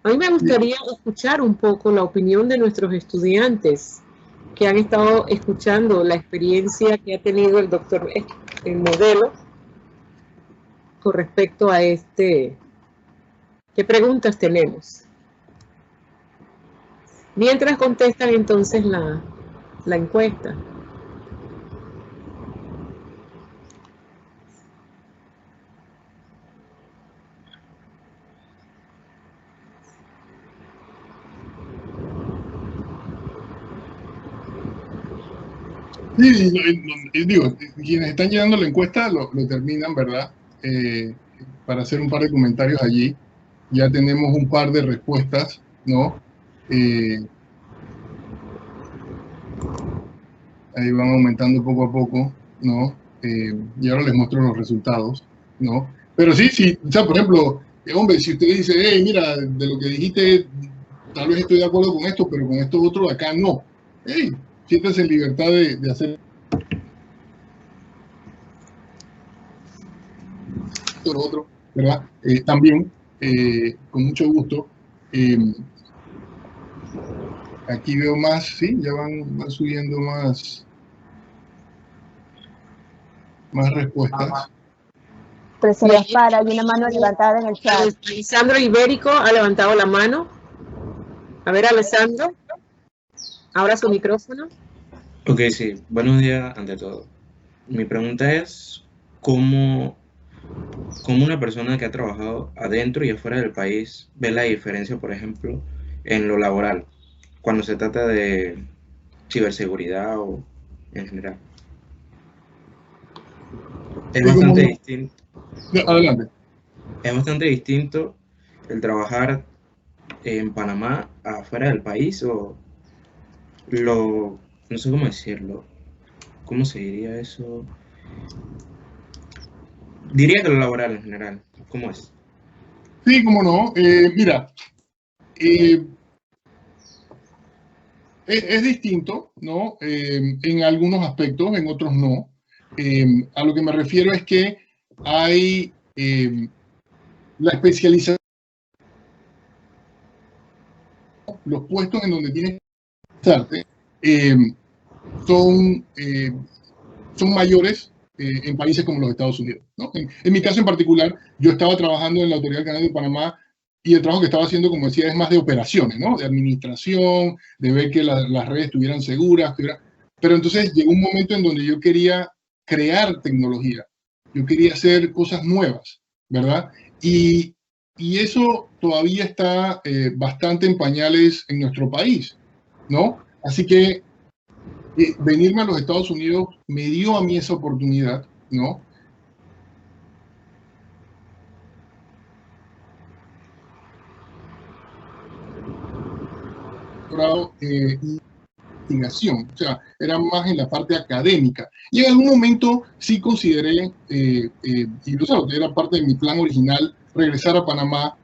A mí me gustaría escuchar un poco la opinión de nuestros estudiantes que han estado escuchando la experiencia que ha tenido el doctor, el modelo, con respecto a ¿qué preguntas tenemos? Mientras contestan entonces la encuesta. Sí, digo, quienes están llenando la encuesta lo terminan, ¿verdad? Para hacer un par de comentarios allí. Ya tenemos un par de respuestas, ¿no? Ahí van aumentando poco a poco, ¿no? Y ahora les muestro los resultados, ¿no? Pero sí, o sea, por ejemplo, hombre, si usted dice, hey, mira, de lo que dijiste, tal vez estoy de acuerdo con esto, pero con esto otro acá no. Hey, siéntase en libertad de hacer lo otro, ¿verdad? También, con mucho gusto. Aquí veo más, sí, ya van subiendo más respuestas. Profesor Gaspar, hay una mano levantada en el chat. Alessandro Ibérico ha levantado la mano. A ver, Alessandro. Ahora su micrófono. Ok, sí. Buenos días ante todo. Mi pregunta es, ¿cómo una persona que ha trabajado adentro y afuera del país ve la diferencia, por ejemplo, en lo laboral, cuando se trata de ciberseguridad o en general? Es bastante distinto. Adelante. Es bastante distinto el trabajar en Panamá afuera del país o no sé cómo decirlo. ¿Cómo se diría eso? Diría que lo laboral en general. ¿Cómo es? Sí, cómo no. Mira, es distinto, ¿no? En algunos aspectos, en otros no. A lo que me refiero es que hay la especialización los puestos en donde tienes que estarte son mayores en países como los Estados Unidos, ¿no? En mi caso en particular, yo estaba trabajando en la Autoridad del Canal de Panamá y el trabajo que estaba haciendo, como decía, es más de operaciones, ¿no? De administración, de ver que las redes estuvieran seguras. Pero entonces llegó un momento en donde yo quería crear tecnología. Yo quería hacer cosas nuevas, ¿verdad? Y eso todavía está bastante en pañales en nuestro país, ¿no? Así que venirme a los Estados Unidos me dio a mí esa oportunidad, ¿no? Investigación, o sea, era más en la parte académica. Y en algún momento sí consideré, y lo sabes, era parte de mi plan original, regresar a Panamá.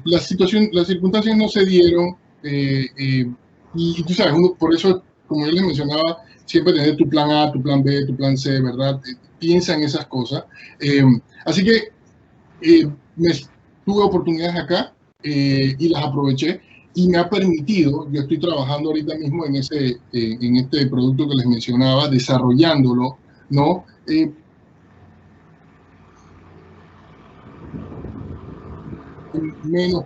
Las circunstancias no se dieron, y tú sabes, por eso, como yo les mencionaba, siempre tener tu plan A, tu plan B, tu plan C, ¿verdad? Piensa en esas cosas. Así que tuve oportunidades acá y las aproveché. Y me ha permitido, yo estoy trabajando ahorita mismo en este producto que les mencionaba, desarrollándolo, ¿no? Menos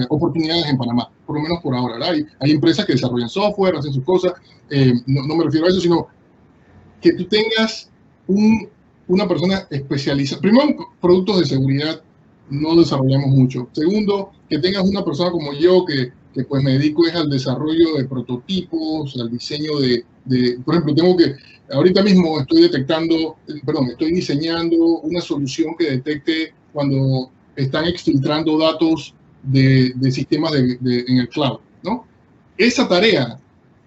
oportunidades en Panamá, por lo menos por ahora, ¿verdad? Hay empresas que desarrollan software, hacen sus cosas, no me refiero a eso, sino que tú tengas una persona especializada. Primero, productos de seguridad no desarrollamos mucho. Segundo, que tengas una persona como yo que pues me dedico al desarrollo de prototipos, al diseño por ejemplo, ahorita mismo estoy diseñando una solución que detecte cuando están exfiltrando datos de sistemas en el cloud, ¿no? Esa tarea,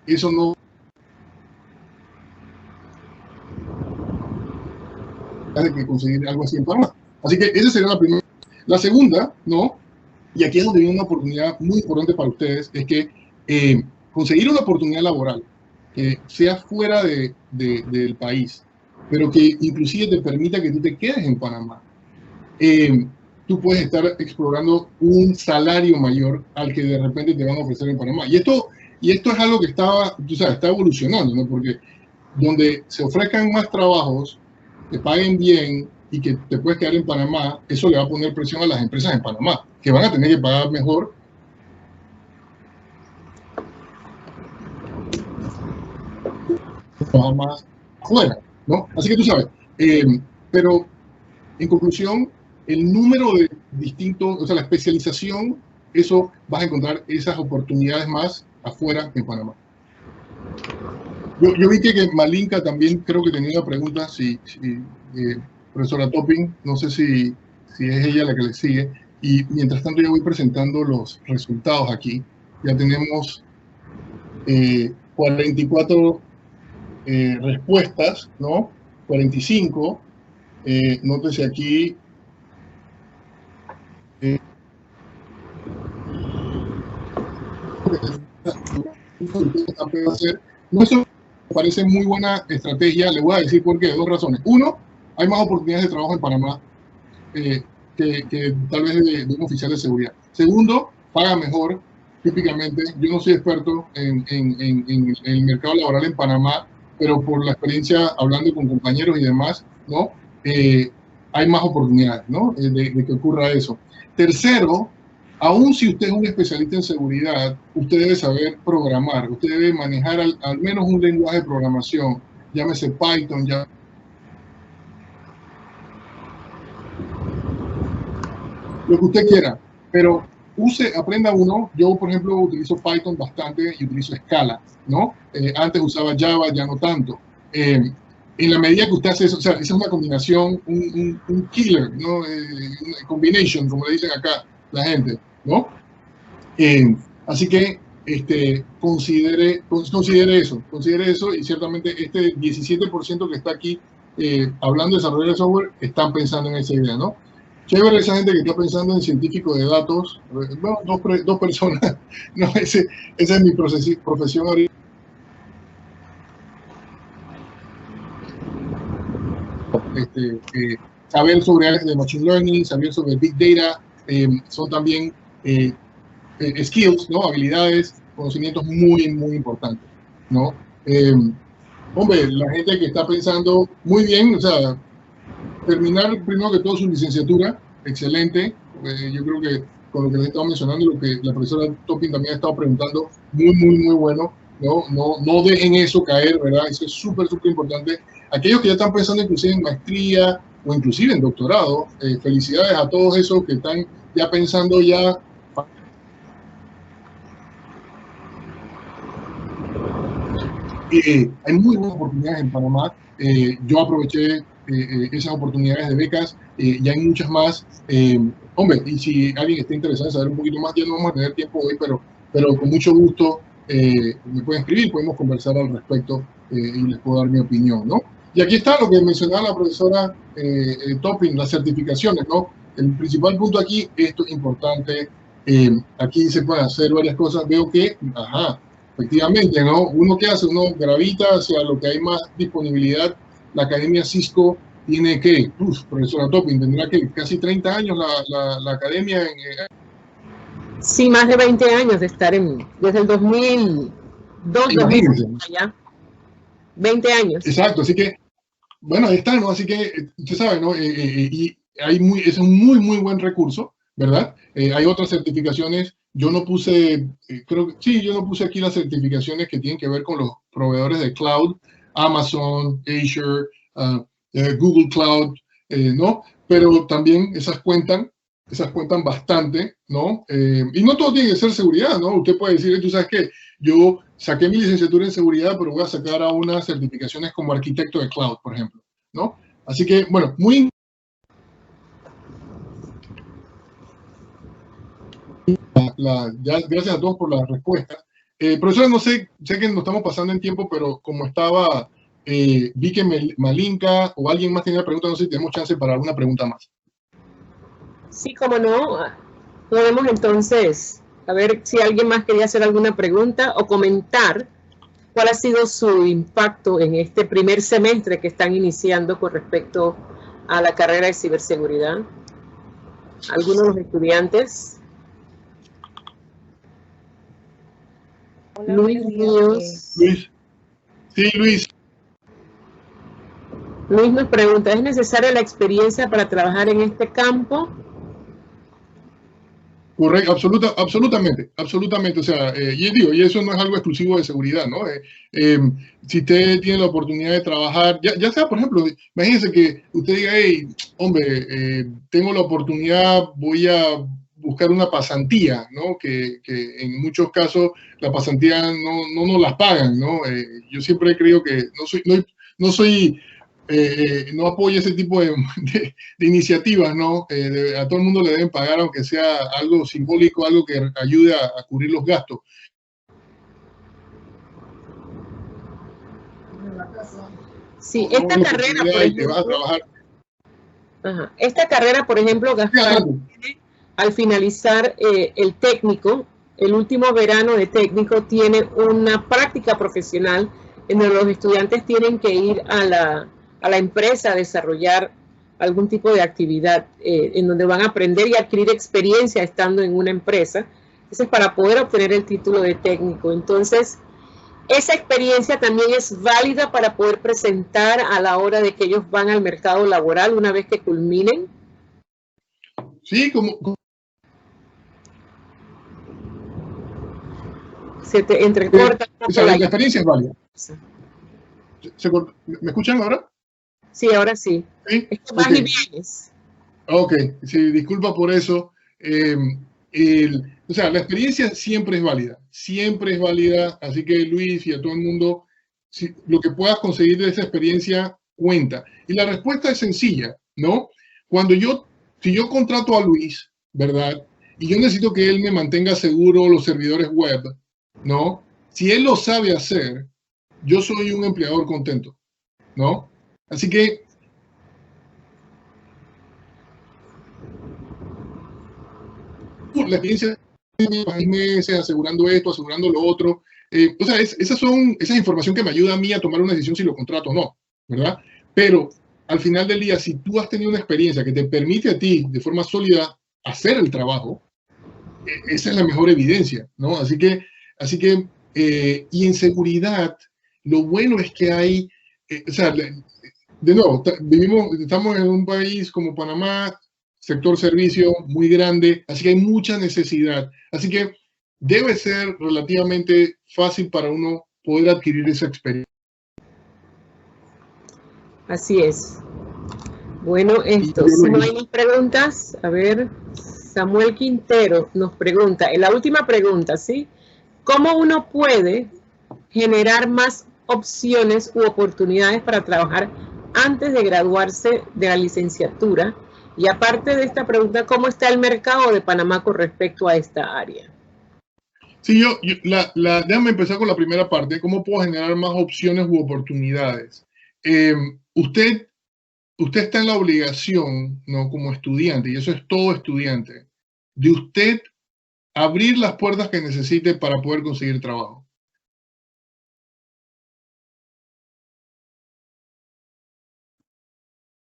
eso no hay que conseguir algo así en Panamá. Así que esa sería la primera. La segunda, ¿no? Y aquí es donde viene una oportunidad muy importante para ustedes, es que conseguir una oportunidad laboral que sea fuera del país, pero que inclusive te permita que tú te quedes en Panamá. Tú puedes estar explorando un salario mayor al que de repente te van a ofrecer en Panamá. Y esto es algo que está evolucionando, ¿no? Porque donde se ofrezcan más trabajos, te paguen bien y que te puedes quedar en Panamá, eso le va a poner presión a las empresas en Panamá, que van a tener que pagar mejor. Trabajar más afuera, ¿no? Así que tú sabes. Pero, en conclusión, el número de distintos, o sea, la especialización, eso vas a encontrar esas oportunidades más afuera que en Panamá. Yo vi que Malinka también creo que tenía una pregunta, profesora Topping, no sé si es ella la que le sigue. Y mientras tanto yo voy presentando los resultados aquí. Ya tenemos 44 respuestas, ¿no? 45. Nótese aquí. No, eso me parece muy buena estrategia. Le voy a decir por qué, dos razones. Uno, hay más oportunidades de trabajo en Panamá que tal vez de un oficial de seguridad. Segundo, paga mejor, típicamente. Yo no soy experto en el mercado laboral en Panamá, pero por la experiencia hablando con compañeros y demás, ¿no? Hay más oportunidades, ¿no? De que ocurra eso. Tercero, aún si usted es un especialista en seguridad, usted debe saber programar, usted debe manejar al menos un lenguaje de programación, llámese Python, lo que usted quiera, pero aprenda uno. Yo, por ejemplo, utilizo Python bastante y utilizo Scala, ¿no? Antes usaba Java, ya no tanto. En la medida que usted hace eso, o sea, esa es una combinación, un killer, ¿no? Combination, como le dicen acá la gente, ¿no? Así que considere eso, y ciertamente este 17% que está aquí hablando de desarrollo de software están pensando en esa idea, ¿no? Chévere esa gente que está pensando en científico de datos. Bueno, dos personas. No, esa es mi profesión ahorita. Saber sobre áreas de Machine Learning, saber sobre Big Data, son también skills, ¿no? Habilidades, conocimientos muy, muy importantes, ¿no? Hombre, la gente que está pensando muy bien, o sea, terminar primero que todo su licenciatura, excelente. Yo creo que con lo que les he estado mencionando, lo que la profesora Topping también ha estado preguntando, muy, muy, muy bueno. No dejen eso caer, ¿verdad? Eso es súper, súper importante. Aquellos que ya están pensando inclusive en maestría o inclusive en doctorado, felicidades a todos esos que están ya pensando ya. Hay muy buenas oportunidades en Panamá. Yo aproveché esas oportunidades de becas, y hay muchas más. Hombre, y si alguien está interesado en saber un poquito más, ya no vamos a tener tiempo hoy, pero con mucho gusto me pueden escribir, podemos conversar al respecto y les puedo dar mi opinión, ¿no? Y aquí está lo que mencionaba la profesora Topping, las certificaciones, ¿no? El principal punto aquí, esto es importante, aquí se pueden hacer varias cosas, veo que, efectivamente, ¿no? Uno que hace, uno gravita hacia lo que hay más disponibilidad. La Academia Cisco tiene que, profesora Topping, tendrá que casi 30 años la academia Sí, más de 20 años de estar desde el 2002, 2005 ya. 20 años. Exacto, así que, bueno, ahí está, ¿no? Así que, usted sabe, ¿no? Y es un muy, muy buen recurso, ¿verdad? Hay otras certificaciones. Yo no puse, yo no puse aquí las certificaciones que tienen que ver con los proveedores de cloud, Amazon, Azure, Google Cloud, ¿no? Pero también esas cuentan bastante, ¿no? Y no todo tiene que ser seguridad, ¿no? Usted puede decir, tú sabes qué, yo saqué mi licenciatura en seguridad, pero voy a sacar a unas certificaciones como arquitecto de cloud, por ejemplo, ¿no? Así que, bueno, muy... gracias a todos por las respuestas. Profesora, no sé que nos estamos pasando en tiempo, pero como estaba, vi que Malinka o alguien más tenía preguntas, no sé si tenemos chance para alguna pregunta más. Sí, como no, podemos entonces, a ver si alguien más quería hacer alguna pregunta o comentar cuál ha sido su impacto en este primer semestre que están iniciando con respecto a la carrera de ciberseguridad. ¿Algunos de los estudiantes? Hola, Luis buenos días. Luis. Luis nos pregunta, ¿es necesaria la experiencia para trabajar en este campo? Correcto, absolutamente. O sea, y eso no es algo exclusivo de seguridad, ¿no? Si usted tiene la oportunidad de trabajar, ya sea, por ejemplo, imagínese que usted diga, hey, hombre, tengo la oportunidad, voy a buscar una pasantía, ¿no? Que en muchos casos la pasantía no nos las pagan, ¿no? Yo siempre he creído que no apoyo ese tipo de iniciativas, ¿no? A todo el mundo le deben pagar, aunque sea algo simbólico, algo que ayude a cubrir los gastos. Sí, esta carrera, por ejemplo, esta carrera, por ejemplo, Gaspar, al finalizar el técnico, el último verano de técnico, tiene una práctica profesional en donde los estudiantes tienen que ir a la empresa a desarrollar algún tipo de actividad en donde van a aprender y adquirir experiencia estando en una empresa. Eso es para poder obtener el título de técnico. Entonces, esa experiencia también es válida para poder presentar a la hora de que ellos van al mercado laboral una vez que culminen. Sí, se te entrecorta. O sea, la experiencia es válida. ¿Me escuchan ahora? Sí, ahora sí. ¿Sí? Es más y bienes. Ok, sí, disculpa por eso. O sea, la experiencia siempre es válida, así que Luis y a todo el mundo, lo que puedas conseguir de esa experiencia cuenta. Y la respuesta es sencilla, ¿no? Si yo contrato a Luis, ¿verdad? Y yo necesito que él me mantenga seguro los servidores web, ¿no? Si él lo sabe hacer, yo soy un empleador contento, ¿no? Así que la experiencia de meses asegurando esto, asegurando lo otro, o sea, esa información que me ayuda a mí a tomar una decisión si lo contrato o no, ¿verdad? Pero al final del día, si tú has tenido una experiencia que te permite a ti de forma sólida hacer el trabajo, esa es la mejor evidencia, ¿no? Así que y en seguridad, lo bueno es que hay, o sea, de nuevo, estamos en un país como Panamá, sector servicio muy grande, así que hay mucha necesidad. Así que debe ser relativamente fácil para uno poder adquirir esa experiencia. Así es. Bueno, si no hay más preguntas, a ver, Samuel Quintero nos pregunta, en la última pregunta, ¿sí? ¿Cómo uno puede generar más opciones u oportunidades para trabajar antes de graduarse de la licenciatura? Y aparte de esta pregunta, ¿cómo está el mercado de Panamá con respecto a esta área? Sí, déjame empezar con la primera parte, ¿cómo puedo generar más opciones u oportunidades? Usted está en la obligación, ¿no? Como estudiante, y eso es todo estudiante, de usted abrir las puertas que necesite para poder conseguir trabajo.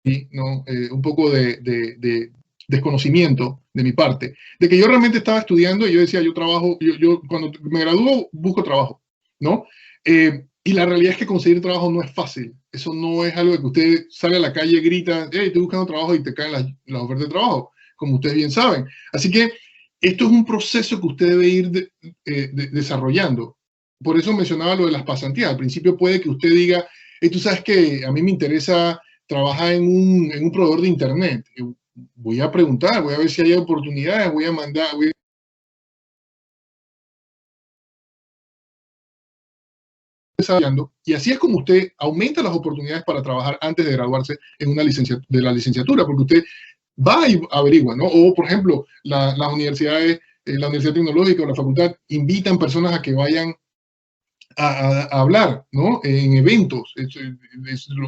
Y, ¿no? Un poco de desconocimiento de mi parte, de que yo realmente estaba estudiando y yo decía, yo trabajo, yo cuando me gradúo busco trabajo, ¿no? Y la realidad es que conseguir trabajo no es fácil. Eso no es algo de que usted sale a la calle, grita, hey, estoy buscando trabajo y te caen las ofertas de trabajo, como ustedes bien saben. Así que esto es un proceso que usted debe ir desarrollando. Por eso mencionaba lo de las pasantías. Al principio puede que usted diga, hey, tú sabes que a mí me interesa trabajar en un proveedor de internet. Voy a preguntar, voy a ver si hay oportunidades, voy a mandar, y así es como usted aumenta las oportunidades para trabajar antes de graduarse en una la licenciatura, porque usted va y averigua, ¿no? O, por ejemplo, las universidades, la Universidad Tecnológica o la facultad invitan personas a que vayan a hablar, ¿no? En eventos,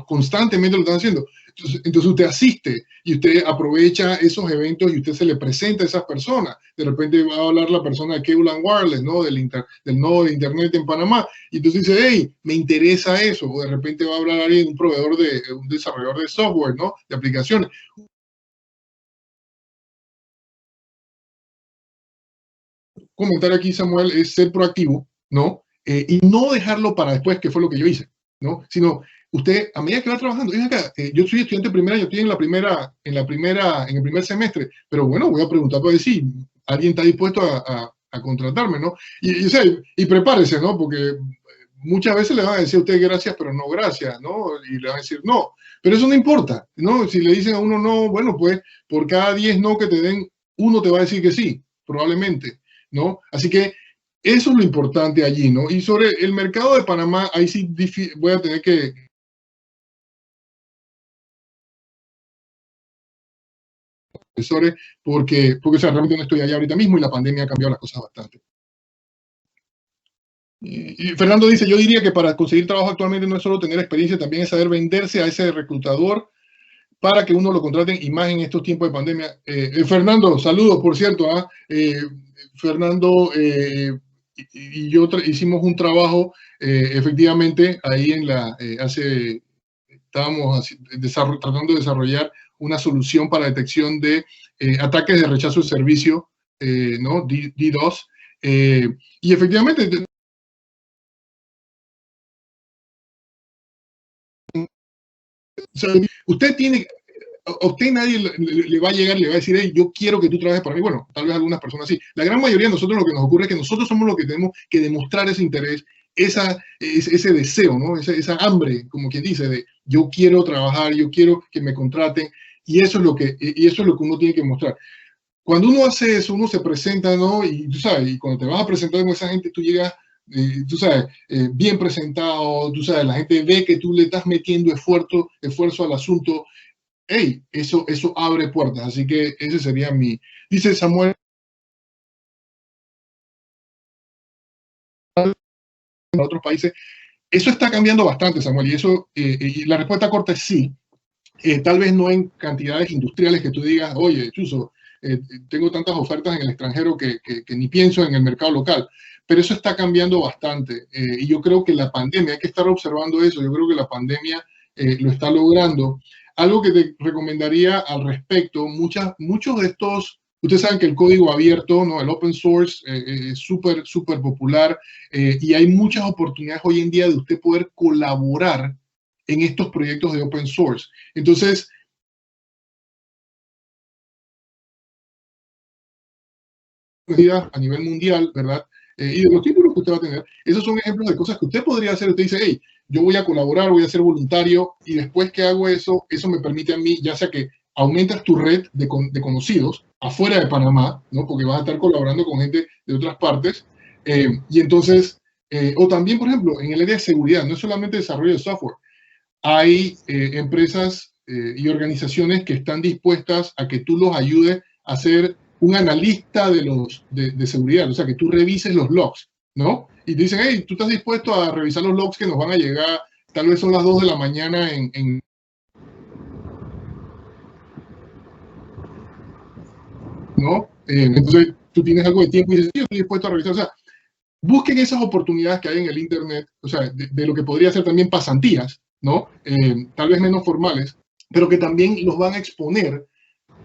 constantemente lo están haciendo. Entonces usted asiste y usted aprovecha esos eventos y usted se le presenta a esas personas. De repente va a hablar la persona de Cable and Wireless, ¿no? Del nodo de Internet en Panamá. Y entonces dice, hey, me interesa eso. O de repente va a hablar alguien, un desarrollador de software, ¿no? De aplicaciones. Comentar aquí, Samuel, es ser proactivo, ¿no? Y no dejarlo para después, que fue lo que yo hice, ¿no? Sino usted, a medida que va trabajando, yo soy estudiante primera, yo estoy en el primer semestre, pero bueno, voy a preguntar para ver si alguien está dispuesto a contratarme, ¿no? Y prepárese, ¿no? Porque muchas veces le van a decir a usted gracias, pero no gracias, ¿no? Y le van a decir no. Pero eso no importa, ¿no? Si le dicen a uno no, bueno, pues por cada 10 no que te den, uno te va a decir que sí, probablemente, ¿no? Así que eso es lo importante allí, ¿no? Y sobre el mercado de Panamá, ahí sí voy a tener que... porque o sea, realmente no estoy allá ahorita mismo y la pandemia ha cambiado las cosas bastante. Y Fernando dice, yo diría que para conseguir trabajo actualmente no es solo tener experiencia, también es saber venderse a ese reclutador para que uno lo contraten, y más en estos tiempos de pandemia. Fernando, saludos, por cierto. Fernando y yo hicimos un trabajo, efectivamente, ahí estábamos tratando de desarrollar una solución para detección de ataques de rechazo de servicio, ¿no? DDoS. Y efectivamente, o sea, a usted nadie le va a llegar, le va a decir, hey, yo quiero que tú trabajes para mí. Bueno, tal vez algunas personas sí. La gran mayoría de nosotros lo que nos ocurre es que nosotros somos los que tenemos que demostrar ese interés, ese deseo, ¿no? Esa hambre, como quien dice, de yo quiero trabajar, yo quiero que me contraten, y eso es lo que uno tiene que mostrar. Cuando uno hace eso, uno se presenta, ¿no? Y tú sabes, y cuando te vas a presentar con esa gente, tú llegas, tú sabes, bien presentado, tú sabes, la gente ve que tú le estás metiendo esfuerzo al asunto. Hey, eso abre puertas, así que ese sería dice Samuel, en otros países, eso está cambiando bastante, Samuel, y la respuesta corta es sí. Tal vez no en cantidades industriales que tú digas, oye, Chuzo, tengo tantas ofertas en el extranjero que ni pienso en el mercado local, pero eso está cambiando bastante, y yo creo que la pandemia, hay que estar observando eso, yo creo que la pandemia lo está logrando. Algo que te recomendaría al respecto, muchos de estos Ustedes saben que el código abierto, ¿no? El open source es súper popular y hay muchas oportunidades hoy en día de usted poder colaborar en estos proyectos de open source. Entonces, a nivel mundial, ¿verdad? Y de los títulos que usted va a tener, esos son ejemplos de cosas que usted podría hacer. Usted dice, hey, yo voy a colaborar, voy a ser voluntario, y después que hago eso, eso me permite a mí, ya sea que aumentas tu red de conocidos afuera de Panamá, ¿no? Porque vas a estar colaborando con gente de otras partes, y entonces, o también, por ejemplo, en el área de seguridad, no es solamente desarrollo de software, hay empresas y organizaciones que están dispuestas a que tú los ayudes a hacer un analista de seguridad, o sea, que tú revises los logs, ¿no? Y te dicen, hey, tú estás dispuesto a revisar los logs que nos van a llegar, tal vez son las 2 de la mañana ¿no? Entonces, tú tienes algo de tiempo y dices, sí, yo estoy dispuesto a revisar. O sea, busquen esas oportunidades que hay en el Internet, o sea, de lo que podría ser también pasantías, ¿no? Tal vez menos formales, pero que también los van a exponer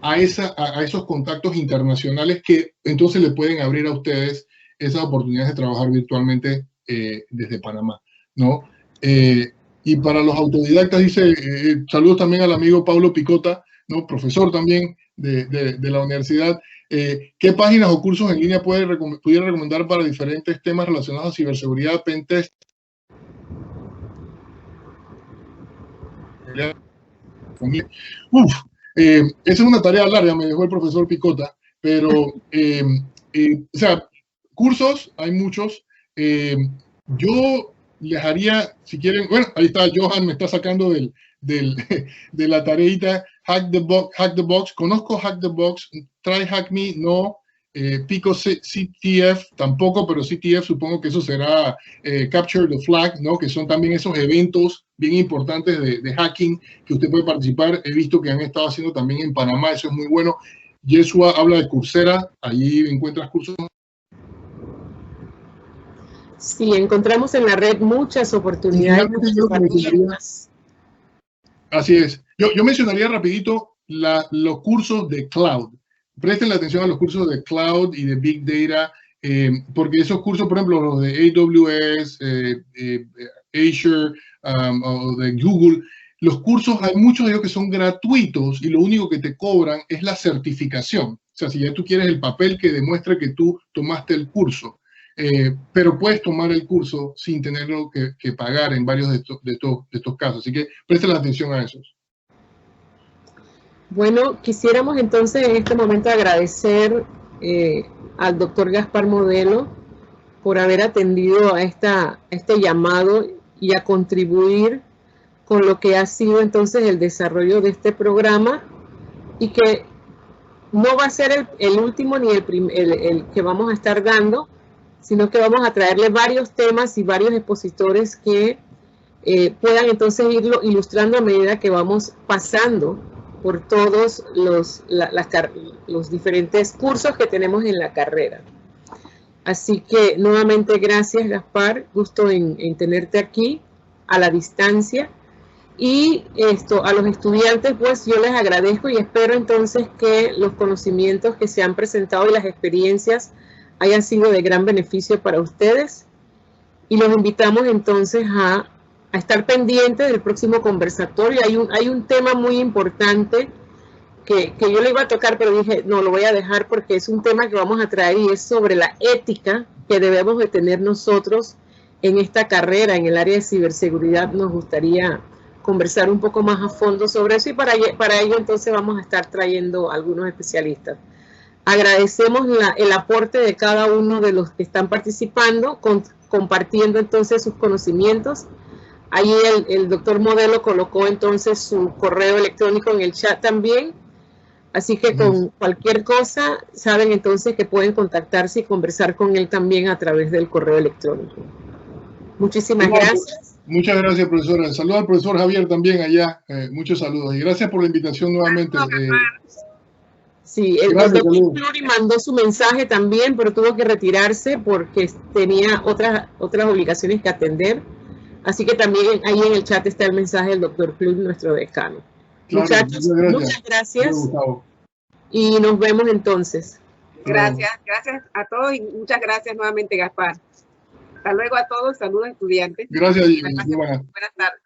a esos contactos internacionales que entonces le pueden abrir a ustedes esas oportunidades de trabajar virtualmente desde Panamá, ¿no? Y para los autodidactas, dice, saludos también al amigo Pablo Picota, ¿no? Profesor también de la universidad. ¿Qué páginas o cursos en línea pudiera recomendar para diferentes temas relacionados a ciberseguridad, pentest? Esa es una tarea larga, me dejó el profesor Picota, pero, o sea, cursos hay muchos. Yo les haría, si quieren, bueno, ahí está Johan, me está sacando de la tareita, Hack the Box. Conozco Hack the Box, Try Hack Me, no. Pico CTF tampoco, pero CTF supongo que eso será Capture the Flag, ¿no? Que son también esos eventos bien importantes de hacking que usted puede participar. He visto que han estado haciendo también en Panamá, eso es muy bueno. Yeshua habla de Coursera, allí encuentras cursos. Sí, encontramos en la red muchas oportunidades. Así es. Yo mencionaría rapidito los cursos de cloud. Presten la atención a los cursos de cloud y de big data, porque esos cursos, por ejemplo, los de AWS, Azure o de Google, los cursos, hay muchos de ellos que son gratuitos y lo único que te cobran es la certificación. O sea, si ya tú quieres el papel que demuestre que tú tomaste el curso, pero puedes tomar el curso sin tenerlo que pagar en varios de estos casos. Así que presten la atención a esos. Bueno, quisiéramos entonces en este momento agradecer al doctor Gaspar Modelo por haber atendido a este llamado y a contribuir con lo que ha sido entonces el desarrollo de este programa, y que no va a ser el último ni el que vamos a estar dando, sino que vamos a traerle varios temas y varios expositores que puedan entonces irlo ilustrando a medida que vamos pasando por todos los diferentes cursos que tenemos en la carrera. Así que nuevamente gracias, Gaspar, gusto en tenerte aquí a la distancia. Y a los estudiantes, pues yo les agradezco y espero entonces que los conocimientos que se han presentado y las experiencias hayan sido de gran beneficio para ustedes. Y los invitamos entonces a estar pendientes del próximo conversatorio. Hay un tema muy importante que yo le iba a tocar, pero dije, no, lo voy a dejar porque es un tema que vamos a traer y es sobre la ética que debemos de tener nosotros en esta carrera, en el área de ciberseguridad. Nos gustaría conversar un poco más a fondo sobre eso y para ello entonces vamos a estar trayendo algunos especialistas. Agradecemos el aporte de cada uno de los que están participando, compartiendo entonces sus conocimientos. Ahí el doctor Modelo colocó entonces su correo electrónico en el chat también. Así que con cualquier cosa, saben entonces que pueden contactarse y conversar con él también a través del correo electrónico. Muchísimas gracias. Muchas gracias, profesora. Saludos al profesor Javier también allá. Muchos saludos. Y gracias por la invitación nuevamente. Sí, el doctor Flori mandó su mensaje también, pero tuvo que retirarse porque tenía otras obligaciones que atender. Así que también ahí en el chat está el mensaje del doctor Flori, nuestro decano. Claro, Muchachos, muchas gracias. Y nos vemos entonces. Gracias a todos y muchas gracias nuevamente, Gaspar. Hasta luego a todos, saludos estudiantes. Gracias, Giovanna. Buenas tardes.